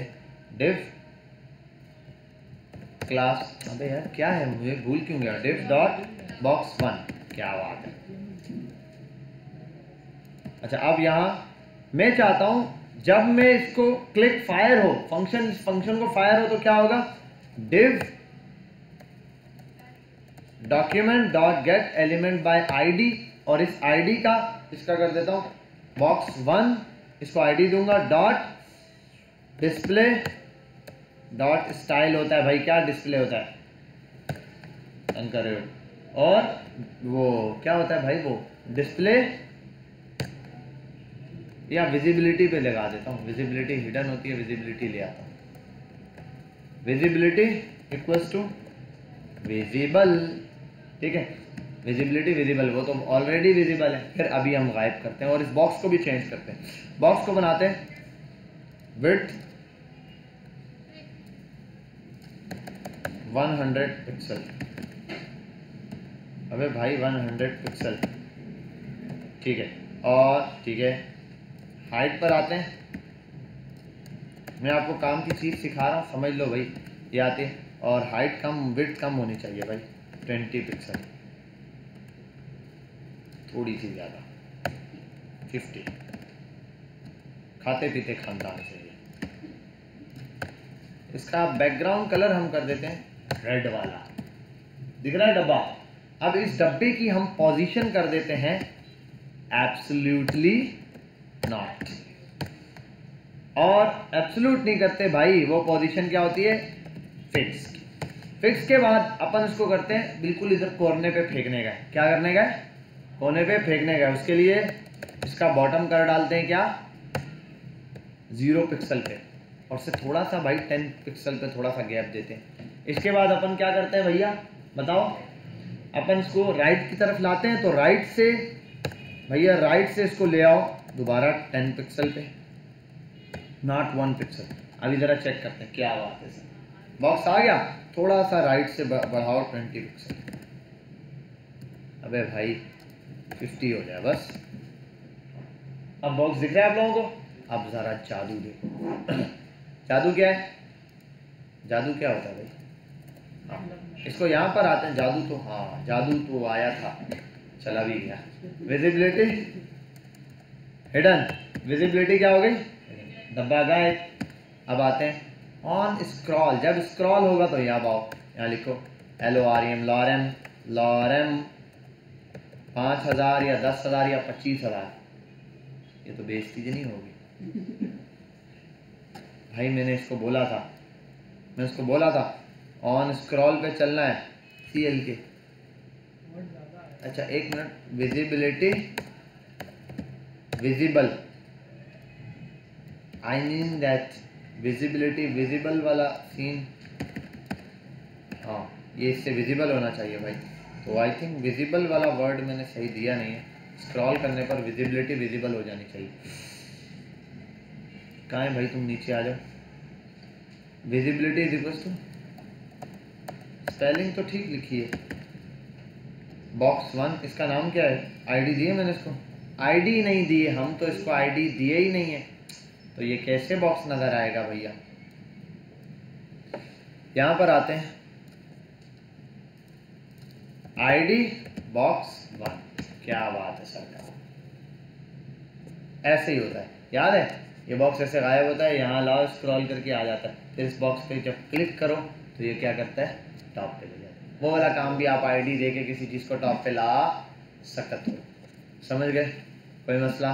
डिव क्लास, अबे यार क्या है मुझे भूल क्यों गया। डिव डॉट बॉक्स 1, क्या बात है। अच्छा अब यहाँ मैं चाहता हूं जब मैं इसको क्लिक फायर हो, फंक्शन को फायर हो तो क्या होगा, div document dot gate element by ID, और इस आईडी का इसका कर देता हूं बॉक्स 1, इसको आईडी दूंगा डॉट डिस्प्ले डॉट स्टाइल होता है भाई, क्या डिस्प्ले होता है अंकर, और वो क्या होता है भाई, वो डिस्प्ले या विजिबिलिटी पे लगा देता हूँ। विजिबिलिटी हिडन होती है, विजिबिलिटी ले आता हूँ। विजिबिलिटी इक्वल्स टू विजिबल, ठीक है। विजिबिलिटी विजिबल, वो तो ऑलरेडी विजिबल है। फिर अभी हम गायब करते हैं और इस बॉक्स को भी चेंज करते हैं। बॉक्स को बनाते हैं विड्थ 100 पिक्सल। अबे भाई 100 पिक्सल, ठीक है। और ठीक है हाइट पर आते हैं। मैं आपको काम की चीज़ सिखा रहा हूँ, समझ लो भाई ये आती है। और हाइट कम, विड्थ कम होनी चाहिए भाई 20 पिक्सल, थोड़ी सी ज़्यादा 50। खाते पीते खानदान चाहिए। इसका बैकग्राउंड कलर हम कर देते हैं रेड वाला, दिख रहा है डब्बा। अब इस डब्बे की हम पोजीशन कर देते हैं एब्सोल्युटली नॉट, और एब्सोल्यूट नहीं करते भाई, वो पोजीशन क्या होती है फिक्स्ड। फिक्स के बाद अपन इसको करते हैं बिल्कुल इधर कोने पे फेंकने का। क्या करने का, कोने पे फेंकने का। उसके लिए इसका बॉटम कर डालते हैं क्या 0 पिक्सल पे, और से थोड़ा सा भाई 10 पिक्सल पे थोड़ा सा गैप देते हैं। इसके बाद अपन क्या करते हैं भैया बताओ, अपन इसको राइट की तरफ लाते हैं। तो राइट से भैया, राइट से इसको ले आओ दोबारा 10 पिक्सल पे, नॉट 1 पिक्सल। अभी ज़रा चेक करते हैं क्या बात है सर, बॉक्स आ गया। थोड़ा सा राइट से बढ़ाओ 20 पिक्सल। अबे भाई 50 हो जाए बस। अब बॉक्स दिख रहा है आप लोगों को। अब ज़रा जादू देखो। जादू क्या है, जादू क्या होता है भाई, हाँ इसको यहाँ पर आते हैं जादू। तो हाँ जादू तो आया था, चला भी गया। विजिबिलिटी हिडन, विजिबिलिटी क्या हो गई, डब्बा गायब। अब आते हैं ऑन स्क्रॉल। जब स्क्रॉल होगा तो यहाँ आओ, यहाँ लिखो LOREM, लॉरेम, लॉरेम 5000 या 10,000 या 25,000। ये तो बेइज्जती नहीं होगी भाई। मैंने इसको बोला था, मैं इसको बोला था ऑन स्क्रॉल पे चलना है CL के। अच्छा एक minute, visibility visible, I mean that visibility visible वाला सीन, हाँ ये इससे विजिबल होना चाहिए भाई। तो आई थिंक विजिबल वाला वर्ड मैंने सही दिया नहीं है। स्क्रॉल करने पर विजिबिलिटी विजिबल हो जानी चाहिए। कहाँ है भाई, तुम नीचे आ जाओ। Visibility is equal to, spelling तो ठीक लिखी है, बॉक्स 1। इसका नाम क्या है, आईडी दी है मैंने इसको, आईडी नहीं दी है, हम तो इसको आईडी दिए ही नहीं है। तो ये कैसे बॉक्स नजर आएगा भैया। यहाँ पर आते हैं ID बॉक्स 1। क्या बात है सरकार, ऐसे ही होता है, याद है? ये बॉक्स ऐसे गायब होता है, यहाँ लाओ स्क्रॉल करके आ जाता है, फिर इस बॉक्स पे जब क्लिक करो तो ये क्या करता है, टॉप पे ले जाता है। वो वाला काम भी आप ID दे के किसी चीज़ को टॉप पे ला सकते हो। समझ गए? कोई मसला,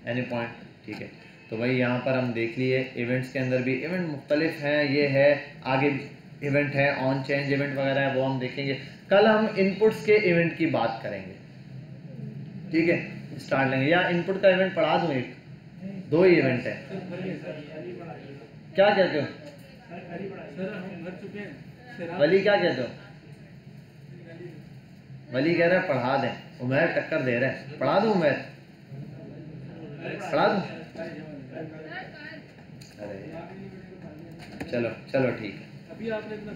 एनी पॉइंट? ठीक है, तो भाई यहाँ पर हम देख लिए इवेंट्स के अंदर भी इवेंट मुख्तलिफ हैं, ये है, आगे भी इवेंट है, ऑन चेंज इवेंट वगैरह है, वो हम देखेंगे। कल हम इनपुट्स के इवेंट की बात करेंगे, ठीक है, स्टार्ट लेंगे। या इनपुट का इवेंट पढ़ा दूँ, एक दो ही इवेंट है, क्या कहते हो? सर हम भर चुके हैं। वली क्या कहते हो? वली कह रहा है पढ़ा दें, उमैर टक्कर दे रहा है, पढ़ा दूँ उमैर, पढ़ा दूँ? अरे चलो चलो ठीक है। अभी आपने इतना